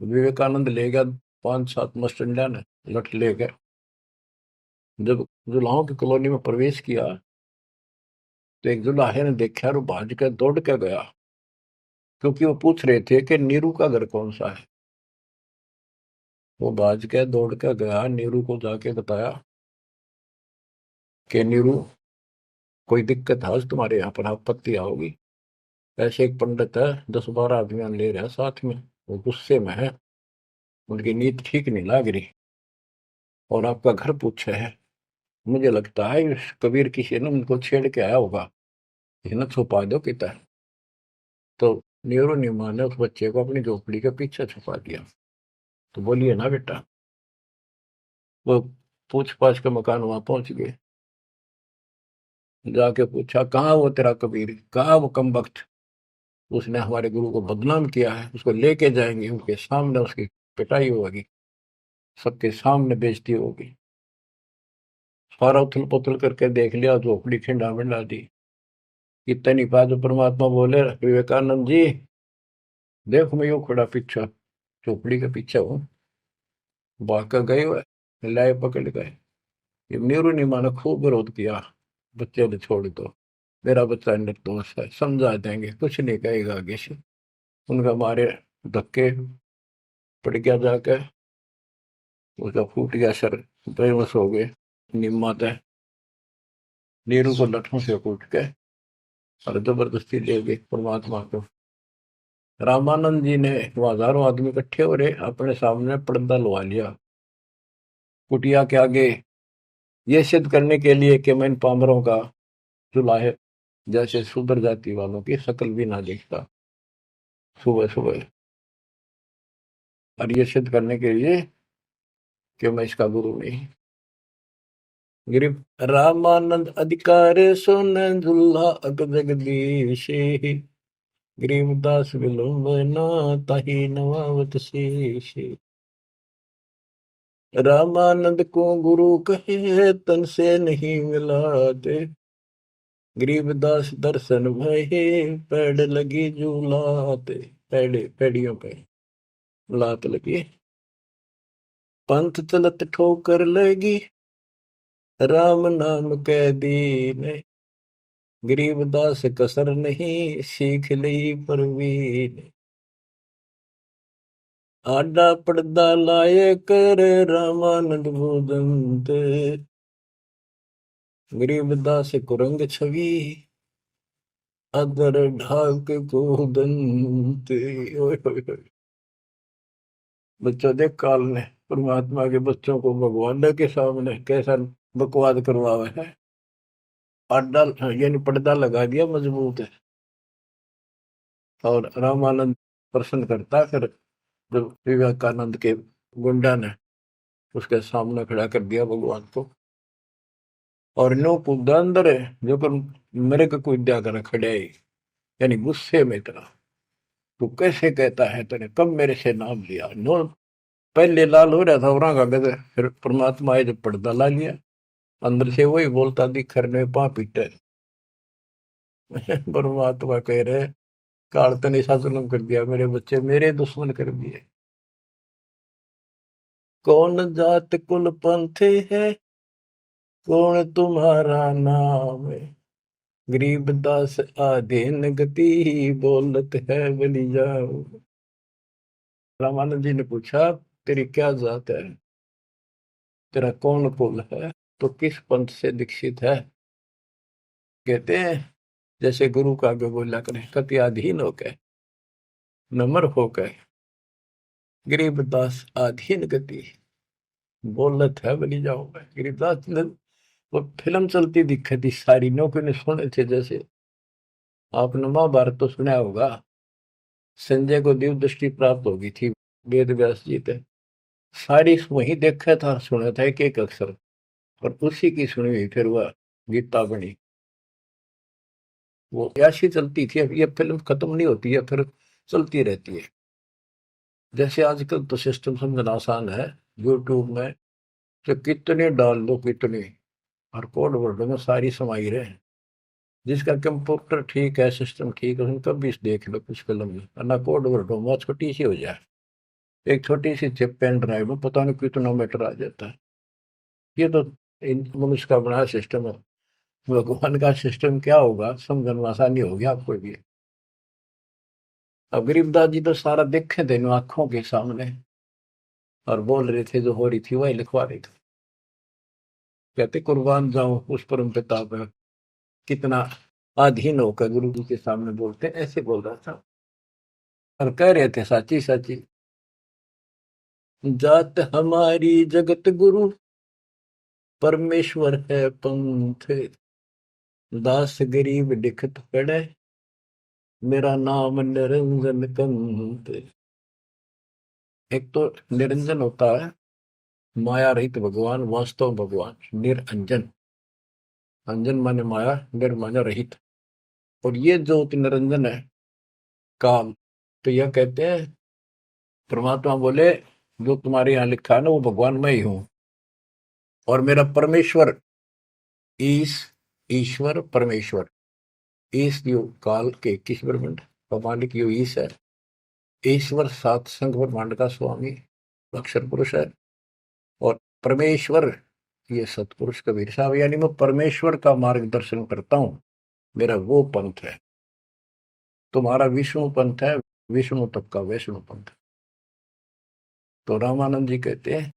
विवेकानंद ले गया 5-7 मस्टंडा ने, लठ ले गए। जब जुलाहों की कॉलोनी में प्रवेश किया, तो एक जुलाहे ने देखा और वो भाज कर दौड़ के गया, क्योंकि वो पूछ रहे थे कि नीरू का घर कौन सा है। वो भाज के दौड़ के गया, नीरू को जाके बताया कि नीरू कोई दिक्कत है आज तुम्हारे यहाँ पर, आपत्ति आओगी। ऐसे एक पंडित है, 10-12 अभियान ले रहा है साथ में, वो गुस्से में है, उनकी नीयत ठीक नहीं लग रही, और आपका घर पूछे है। मुझे लगता है इस कबीर किसी ने उनको छेड़ के आया होगा, इसने छुपा दो किता है। तो नीरू नीमा ने उस बच्चे को अपनी झोपड़ी के पीछे छुपा दिया। तो बोलिए ना बेटा, वो पूछ पाछ के मकान वहां पहुंच गए। जाके पूछा कहाँ वो तेरा कबीर, कहाँ वो कम वक्त, उसने हमारे गुरु को बदनाम किया है, उसको लेके जाएंगे, उनके सामने उसकी पिटाई होगी, सबके सामने बेइज्जती होगी। सारा उथल पुथल करके देख लिया, झोपड़ी खिंडा मिंडा दी। इतनी बात जो परमात्मा बोले, विवेकानंद जी देखो मैं यूं खड़ा पीछे, झोपड़ी के पीछे हूँ। भाग कर गए हुए, लाए पकड़ गए। ये नीरू नीमा ने खूब विरोध किया, बच्चे ने छोड़ दो, मेरा बच्चा निर्दोष है, समझा देंगे, कुछ नहीं कहेगा आगे से। उनका मारे धक्के, पड़ गया जाके, उसका फूट गया सर, बेहोश हो गए। निम्मा तय नीरू को लठों से कूट के और जबरदस्ती ले गए परमात्मा को। रामानंद जी ने, वो हजारों आदमी इकट्ठे हो रहे, अपने सामने पर्दा लगा लिया कुटिया के आगे, ये सिद्ध करने के लिए कि मैं इन पामरों का जुलाहे जैसे शूद्र जाति वालों की शक्ल भी ना देखता। सुबह सुबह, और ये सिद्ध करने के लिए कि मैं इसका गुरु नहीं। गिरिव रामानंद अधिकार सुन झुल्ला अग जगदीश, गरीबदास विलंबना ताहि नवावत शेष। रामानंद को गुरु कहे तन से नहीं मिलाते, गरीबदास दर्शन भये पैड़ लगी झूलाते। पैड़े पैड़ियों पे लात लगी। पंथ चलत ठोकर लगी, राम नाम कै दीन। गरीबदास कसर नहीं, सीख ली परवीन। आडा पड़दा लाए कर, रामानंद भूदंत। गरीबदास कुरंग छवि, अदर ढाक को दंत। ओए होए होए। बच्चों देख काल ने परमात्मा के बच्चों को भगवान के सामने कैसा बकवाद करवावे है। आडा यानी पर्दा लगा दिया मजबूत है। और रामानंद प्रश्न करता, फिर जब विवेकानंद के गुंडा ने उसके सामने खड़ा कर दिया भगवान को, और नो कूदा अंदर है जो कर मेरे को कोई दिया कर खड़े ही, यानी गुस्से में इतना, तू कैसे कहता है, तेने कब मेरे से नाम लिया। नो पहले लाल हो रहा था और का गद, फिर परमात्मा आए जब पर्दा ला लिया, अंदर से वही बोलता दिखर ने पा पीटे। परमात्मा कह रहे काल तने ऐसा जुल्म कर दिया, मेरे बच्चे मेरे दुश्मन कर दिए। कौन जात कुल पंथ है, कौन तुम्हारा नाम है। गरीबदास आधीन गति, बोलत है बलि जाओ। रामानंद जी ने पूछा तेरी क्या जात है, तेरा कौन कुल है, तो किस पंथ से दीक्षित है। कहते हैं जैसे गुरु का आगे बोला करें, कति अधीन होकर, नम्र होकर, गरीबदास आधीन गति, बोलत है बलि जाओ। गरीबदास ने वो फिल्म चलती दिखी थी सारी, नौकरी ने सुने थे। जैसे आपने महाभारत तो सुना होगा, संजय को दिव्य दृष्टि प्राप्त होगी थी वेद व्यास जी थे, सारी वही देखा था सुना था एक एक अक्षर, और उसी की सुनी हुई फिर वह गीता बनी। वो ऐसी चलती थी, अब ये फिल्म खत्म नहीं होती है, फिर चलती रहती है। जैसे आजकल तो सिस्टम समझना आसान है, यूट्यूब में तो कितने डाल दो कितने, और कोड वर्ड में सारी समाई रहे। जिसका कंप्यूटर ठीक है, सिस्टम ठीक है, उनका भी देख लो कुछ फिल्म में, ना कोड वर्ड हो छोटी सी हो जाए, एक छोटी सी चिप पेन ड्राइव में पता नहीं कितना मीटर आ जाता है। ये तो मनुष्य का बना सिस्टम है। भगवान का सिस्टम क्या होगा समझने में आसानी होगी आपको भी। अब गरीबदास जी तो सारा देखे थे आंखों के सामने, और बोल रहे थे जो हो रही थी वही लिखवा रहे थे। कहते कुर्बान जाऊं उस परम पिता पर, कितना अधीन होकर गुरु जी के सामने बोलते, ऐसे बोल रहा था। और कह रहे थे साची साची, जात हमारी जगत गुरु, परमेश्वर है पंथ। दास गरीब दिखत पड़े, मेरा नाम निरंजन कंत। एक तो निरंजन होता है माया रहित भगवान, वास्तव भगवान निरंजन, अंजन माने माया, निर माने रहित। और ये जो निरंजन है काल, तो यह कहते हैं परमात्मा बोले जो तुम्हारे यहाँ लिखा है ना वो भगवान मैं ही हूं, और मेरा परमेश्वर ईश, ईश्वर परमेश्वर, ईश यो काल के 21 ब्रह्मांड का मालिक यो ईश है। ईश्वर सात संघ ब्रह्मांड का स्वामी अक्षर पुरुष है, और परमेश्वर ये सतपुरुष कबीर साहब, यानी मैं परमेश्वर का मार्गदर्शन करता हूं, मेरा वो पंथ है। तुम्हारा विष्णु पंथ है, विष्णु तक का वैष्णु पंथ। तो रामानंद जी कहते हैं,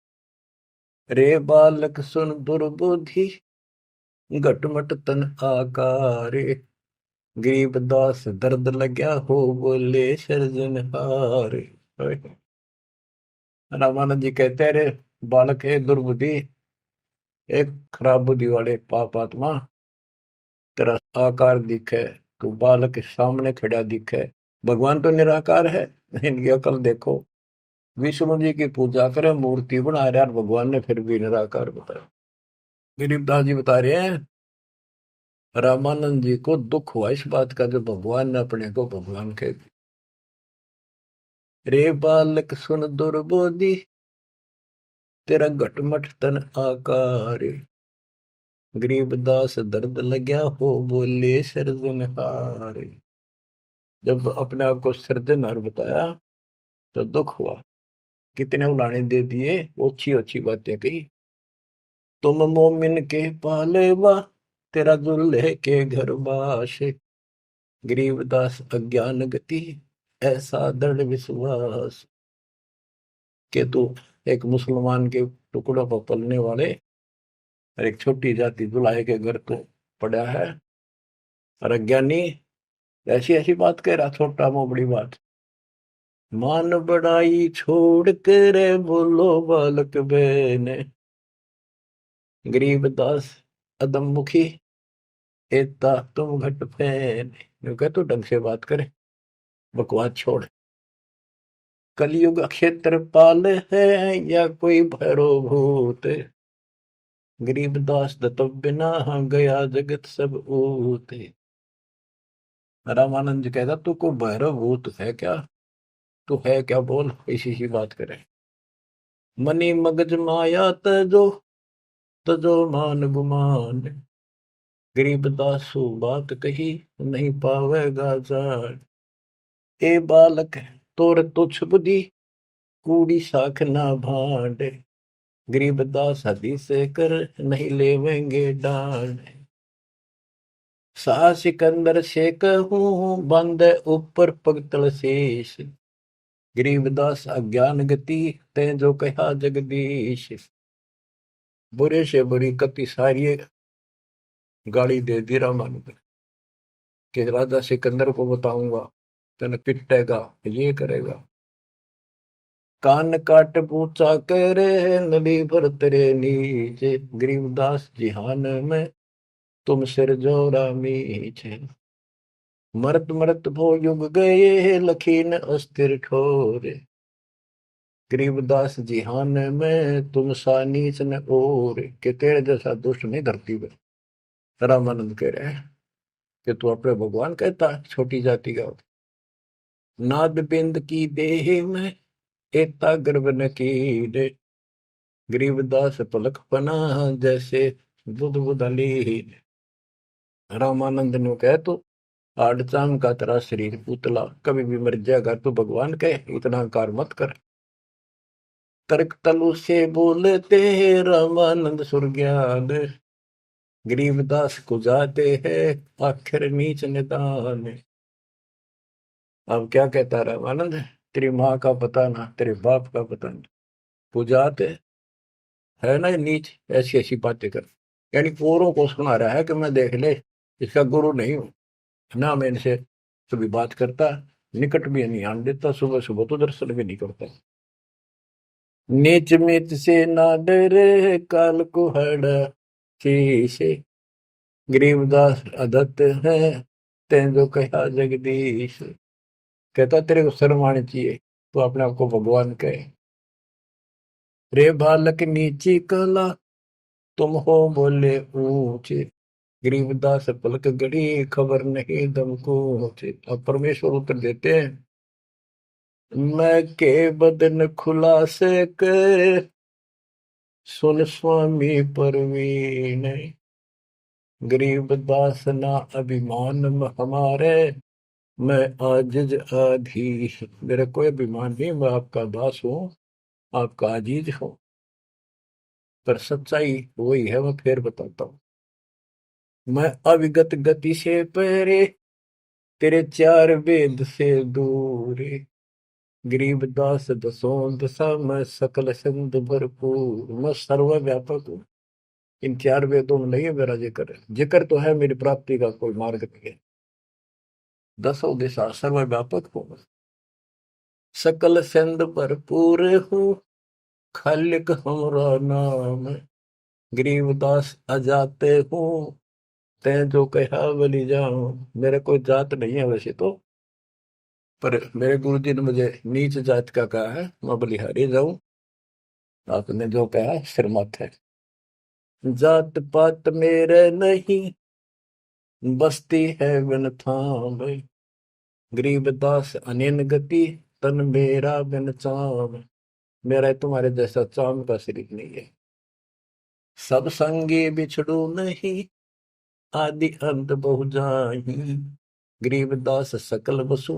रे बालक सुन दुर्बुद्धि, घटमट तन आकारे। गरीबदास दर्द लग्या हो, बोले सृजनहार। रामानंद जी कहते हैं, रे बालक है दुर्बुद्धि, एक खराब बुद्धि वाले पाप आत्मा, तेरा आकार दिखे, तू बालक के सामने खड़ा दिखे। भगवान तो निराकार है, इनकी अकल देखो। विष्णु जी की पूजा करे, मूर्ति बना रहे, और भगवान ने फिर भी निराकार बताया। गरीबदास जी बता रहे हैं रामानंद जी को दुख हुआ इस बात का, जो भगवान ने अपने को भगवान कह दिया। रे बालक सुन दुर्बोधि, तेरा घटमट तन आकार। गरीबदास दर्द लग्या हो, बोले सृजनहार। जब अपने आप को सृजनहार बताया तो दुख हुआ, कितने उलाने दे दिए, अच्छी अच्छी बातें कही। तुम मोमिन के पालेवा, तेरा दुल्हे के घर बाश। गरीबदास अज्ञान गति, ऐसा दृढ़ विश्वास। के तू एक मुसलमान के टुकड़ों पर पलने वाले और एक छोटी जाति दुल्हे के घर तो पड़ा है, और अज्ञानी ऐसी ऐसी बात कह रहा, छोटा मोह बड़ी बात। मान बड़ाई छोड़ कर बोलो बालक बहने, गरीबदास अदम मुखी, एता तुम घट फैन। कह तू ढंग से बात करे, बकवास छोड़। कलयुग क्षेत्रपाल है या कोई भैरो भूत, गरीबदास दत्त बिना गया जगत सब ऊत। रामानंद जी कहता तू को भैरव भूत है क्या, तू है क्या बोल, इसी सी बात करे। मनी मगज माया तजो मान गुमान, गरीबदासु बात कही नहीं पावेगा जान। ए बालक तोर तुच्छ बुद्धि, कूड़ी साख ना भांड, गरीबदास हदी से कर नहीं लेवेंगे डांड। सा सिकंदर से कहूं बंद ऊपर पगतल शीश, गरीबदास अज्ञान गति ते जो कहा जगदीश। बुरे से बुरी कति सारी गाली दे दी रामानुज कि राजा सिकंदर को बताऊंगा, तेन पिटेगा, ये करेगा। कान काट पूछा करे नली भर तेरे नीचे, गरीबदास जिहान में तुम सिर जोरा मीचे। मरत मरत भो युग गए लखीन अस्थिर ठोरे, गरीबदास जिहान में तुम सा नीच न और। के तेरे जैसा दुष्ट नहीं धरती में। रामानंद कह रहे हैं कि तू अपने भगवान कहता छोटी जाति का। नाद बिंद की देह में एता गर्भ न कीरे, गरीबदास पलक पना जैसे बुध बुधली। रामानंद ने कह तो आड़चाम का तेरा शरीर पुतला, कभी भी मर जाएगा, तू भगवान कहे, इतना अहंकार मत कर। तर्क तलु से बोलते हैं रामानंद सुरज्ञान, गरीबदास को जाते हैं आखिर नीच निदान। अब क्या कहता रामानंद, तेरी माँ का पता ना, तेरे बाप का पता नहीं, पुजाते है ना नीच, ऐसी ऐसी बातें कर। यानी औरों को सुना रहा है कि मैं देख ले इसका गुरु नहीं हूं ना, मैं इनसे कभी बात करता, निकट भी नहीं आने देता, सुबह सुबह तो दर्शन भी नहीं करता। नीच मित से ना डरे काल को हड़ा शीशे, गरीबदास अदत्त है तें जो कहा जगदीश। कहता तेरे को शर्म आनी चाहिए, तो अपने आप को भगवान कहे। रे बालक नीची कला तुम हो बोले ऊंचे, गरीबदास पलक गड़ी खबर नहीं दम को। अब परमेश्वर उत्तर देते हैं, मैं के बदन खुलासे कर सुन स्वामी परवीन, गरीबदास ना अभिमान हमारे, मैं आजिज आधीश। मेरा कोई अभिमान नहीं, मैं आपका दास हूँ, आपका आजीज हूँ। पर सच्चाई वही है, मैं फिर बताता हूँ। मैं अविगत गति से पहरे, तेरे चार वेद से दूर, गरीबदास दसों दशा मैं सकल संत भरपूर। मैं सर्वव्यापक हूँ, इन चार वेदों में नहीं है मेरा जिक्र, जिक्र तो है मेरी प्राप्ति का कोई मार्ग नहीं है। दसों दिशा सर्वव्यापक हूँ, सकल संत भरपूर हूँ, खालिक हमरा नाम, गरीबदास अजाते हूँ तैं जो कहा बलि जाऊं। मेरा कोई जात नहीं है वैसे तो, पर मेरे गुरु जी ने मुझे नीच जात का कहा है, मैं बलिहारी जाऊं, आपने जो कहा सिर माथे। जात पात मेरे नहीं, बस्ती है बिन थाम, गरीबदास अनिन गति तन मेरा बिन चाम। मेरा तुम्हारे जैसा चाम का शरीर नहीं है। सब संगी बिछड़ू नहीं, आदि अंत बहु जाही, गरीबदास सकल बसु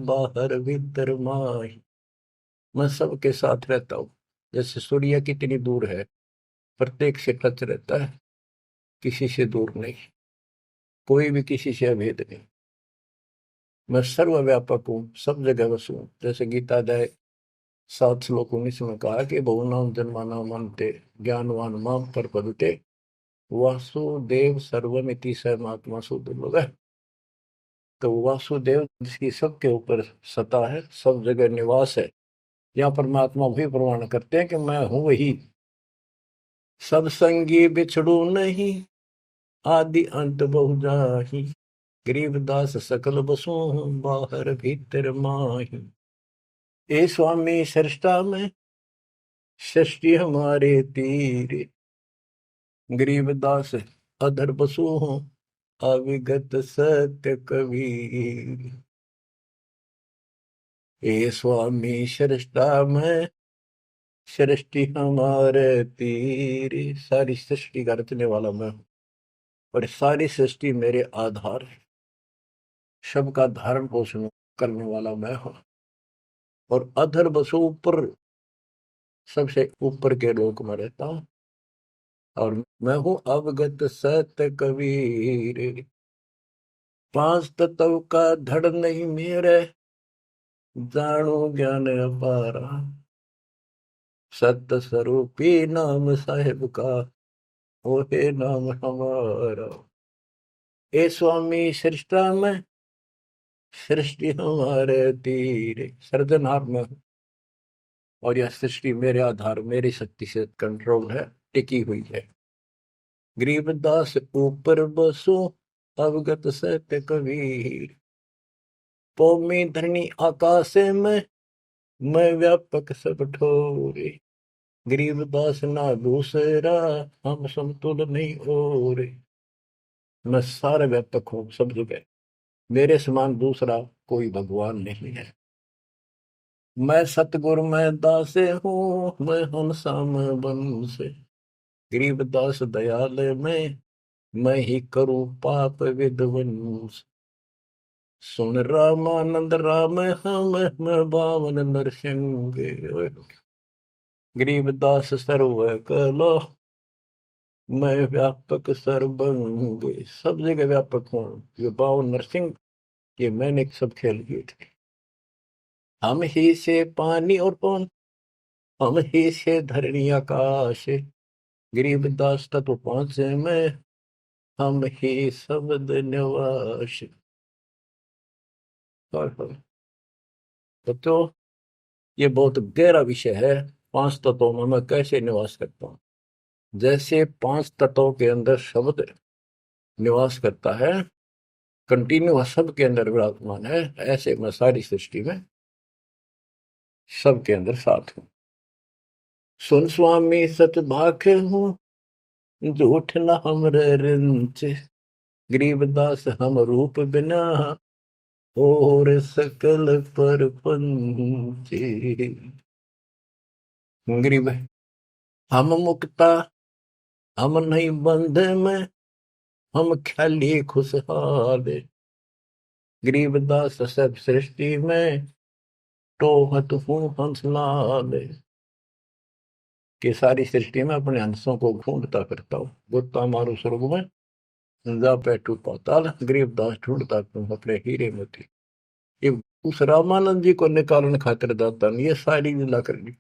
बाहर भीतर माही। मैं सबके साथ रहता हूँ। जैसे सूर्य कितनी दूर है, प्रत्येक से टच रहता है, किसी से दूर नहीं, कोई भी किसी से अभेद नहीं। मैं सर्वव्यापक हूँ, सब जगह वसु हूँ। जैसे गीता अध्याय 7 श्लोक 19 में कहा कि बहुनाम जन्मानाम अन्ते ज्ञानवान माम प्रपद्यते वासुदेव सर्वमिति सर्वात्मा सुदुर्लभ है। तो वासुदेव जिसकी सबके ऊपर सत्ता है, सब जगह निवास है, यहाँ परमात्मा भी प्रमाण करते हैं कि मैं हूं वही। सब संगी बिछड़ू नहीं, आदि अंत बहु जाही, गरीबदास सकल बसु, बाहर भीतर माही। ए स्वामी सृष्टा में, सृष्टि हमारे तीर, गरीबदास अधर बसु हूँ, अविगत सत्य कबीर। ए स्वामी सृष्टा में, सृष्टि हमारे तीर। सारी सृष्टि का रचने वाला मैं हूँ, और सारी सृष्टि मेरे आधार है। सबका धारण पोषण करने वाला मैं हूँ, और अधर बसु ऊपर, सबसे ऊपर के लोक में रहता हूँ, और मैं हूँ अवगत सत्य कबीर। पांच तत्व का धड़ नहीं मेरे, जानो ज्ञान अपारा, सत्य स्वरूपी नाम साहेब का, ओहे नाम हमारा। ए स्वामी सृष्टा में, सृष्टि हमारे तीर। सर्जनहार में हूँ, और यह सृष्टि मेरे आधार, मेरी शक्ति से कंट्रोल है, टिकी हुई है। गरीबदास ऊपर बसो, अवगत सत्य कबीर। पौमी धरनी आकाश में, मैं व्यापक सब ठोरे। गरीबदास ना दूसरा, हम समतुल नहीं और। मैं सारे व्यापक हूँ सब जगह, मेरे समान दूसरा कोई भगवान नहीं है। मैं सतगुरु मैं दासे हूँ, मैं हंसाम बन से। गरीबदास दयाल मैं ही करूँ पाप विध्वंस। सुन रामानंद राम हम, मैं बावन नरसिंह। गरीबदास सर्व कलो, मैं व्यापक सर्वंग। सब जगह व्यापक हूँ। ये बावन नरसिंह, ये मैंने सब खेल किए थे। हम ही से पानी और पवन, हम ही से धरणी आकाश। गरीबदास तत्व पांच में, हम ही शब्द निवास। तो ये बहुत गहरा विषय है। पांच तत्वों में मैं कैसे निवास करता हूँ। जैसे पांच तत्वों के अंदर शब्द निवास करता है, कंटिन्यू सबके अंदर विराजमान है, ऐसे मैं सारी सृष्टि में सबके अंदर साथ हूँ। सुन स्वामी सच भाख हूँ, झूठ न हमरे रिंच। गरीबदास हम रूप बिना, और सकल पर पंचे। गरीब हम मुक्ता, हम नहीं बंध में, हम ख्याली खुशहाल। गरीबदास सब सृष्टि में, टोहत हूँ हंसलाल। कि सारी सृष्टि में अपने हंसों को ढूंढता फिरता हूँ। गोता मारू स्वर्ग में, जा बैठू पाताल। गरीबदास ढूंढता तुम अपने हीरे मोती। ये उस रामानंद जी को निकालने खातिर दाता ने ये सारी लीला कर ली।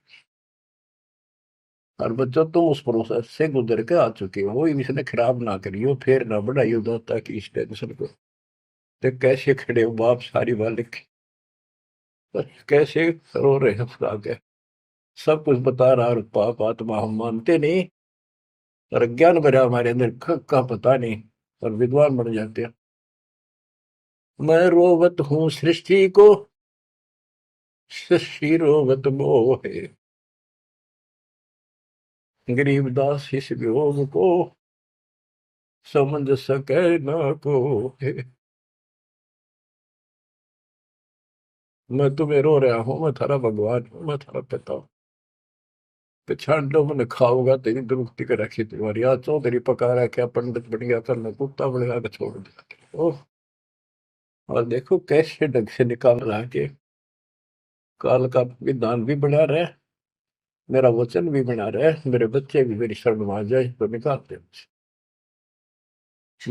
और बच्चों तुम उस प्रोसेस से गुजर के आ चुके हो, इसने खराब ना करियो, फिर ना बढ़ाइयो दाता की इस टेंशन को। तो कैसे खड़े हो बाप सारी बालिक, कैसे रो रहे हो खुदा के। सब कुछ बता रहा, और पाप आत्मा हम मानते नहीं, और ज्ञान भरा हमारे अंदर का पता नहीं, और विद्वान बन जाते हैं। मैं रोवत हूँ सृष्टि को, सृष्टि रोवत मोहे। गरीबदास इस वियोग को, समझ सके ना को। मैं तुम्हें रो रहा हूँ, मैं थारा भगवान हूँ, मैं थारा पिता हूँ। पिछाड़ लो मैंने खाऊंगा तेरी दुरुक्ति कर रखी तुम्हारी। आज चौधरी पका रहा क्या, पंडित बन गया, कल मैं कुत्ता बन गया, छोड़ दिया। ओह, और देखो कैसे ढंग से निकाल रहा है कि काल का विधान भी बना रहे, मेरा वचन भी बना रहे, मेरे बच्चे भी मेरी शरण में आ जाए तो निकालते मुझे।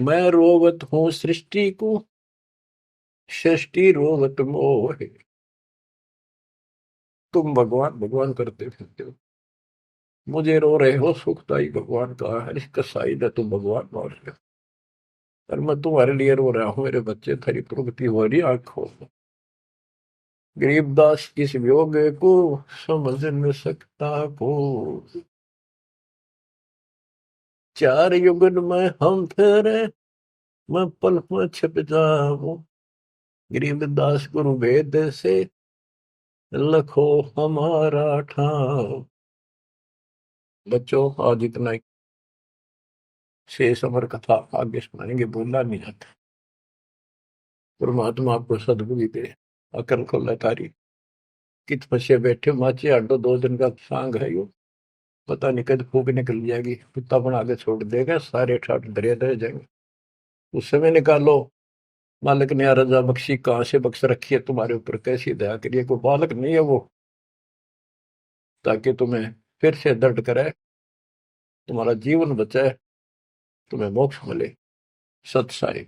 मैं रोवत हूँ सृष्टि को, सृष्टि रोवत मोहे। तुम भगवान भगवान करते फिरते हो, मुझे रो रहे हो सुखदाई भगवान का है, इस कसाई ने तुम भगवान मान रहे हो, और मैं तुम्हारे लिए रो रहा हूँ। मेरे बच्चे थारी प्रगति हो रही, आंख खोल दो। गरीबदास किस वियोग को समझ न सकता को, चार युगन में हम ठहरे, मैं पल में छिप जाऊं। गरीबदास गुरु वेद से लखो हमारा ठाव। बच्चों आज इतना ही, शेष अमर कथा आगे सुनाएंगे, बोलना नहीं जाता। परमात्मा आपको सदबुद्धि दे, अकल को लतारी। कित फंसे बैठे माचे आडो, 2 दिन का सांग है यो, पता नहीं कद फूक निकल जाएगी, कुत्ता बना के छोड़ देगा, सारे ठाट दरिया रह जाएंगे। उस समय निकालो, मालिक ने रजा बख्शी, कहां से बख्श रखी है तुम्हारे ऊपर, कैसी दया करिए, कोई बालक नहीं है वो, ताकि तुम्हें फिर से दर्द करे, तुम्हारा जीवन बचाए, तुम्हें मोक्ष मिले। सत साई।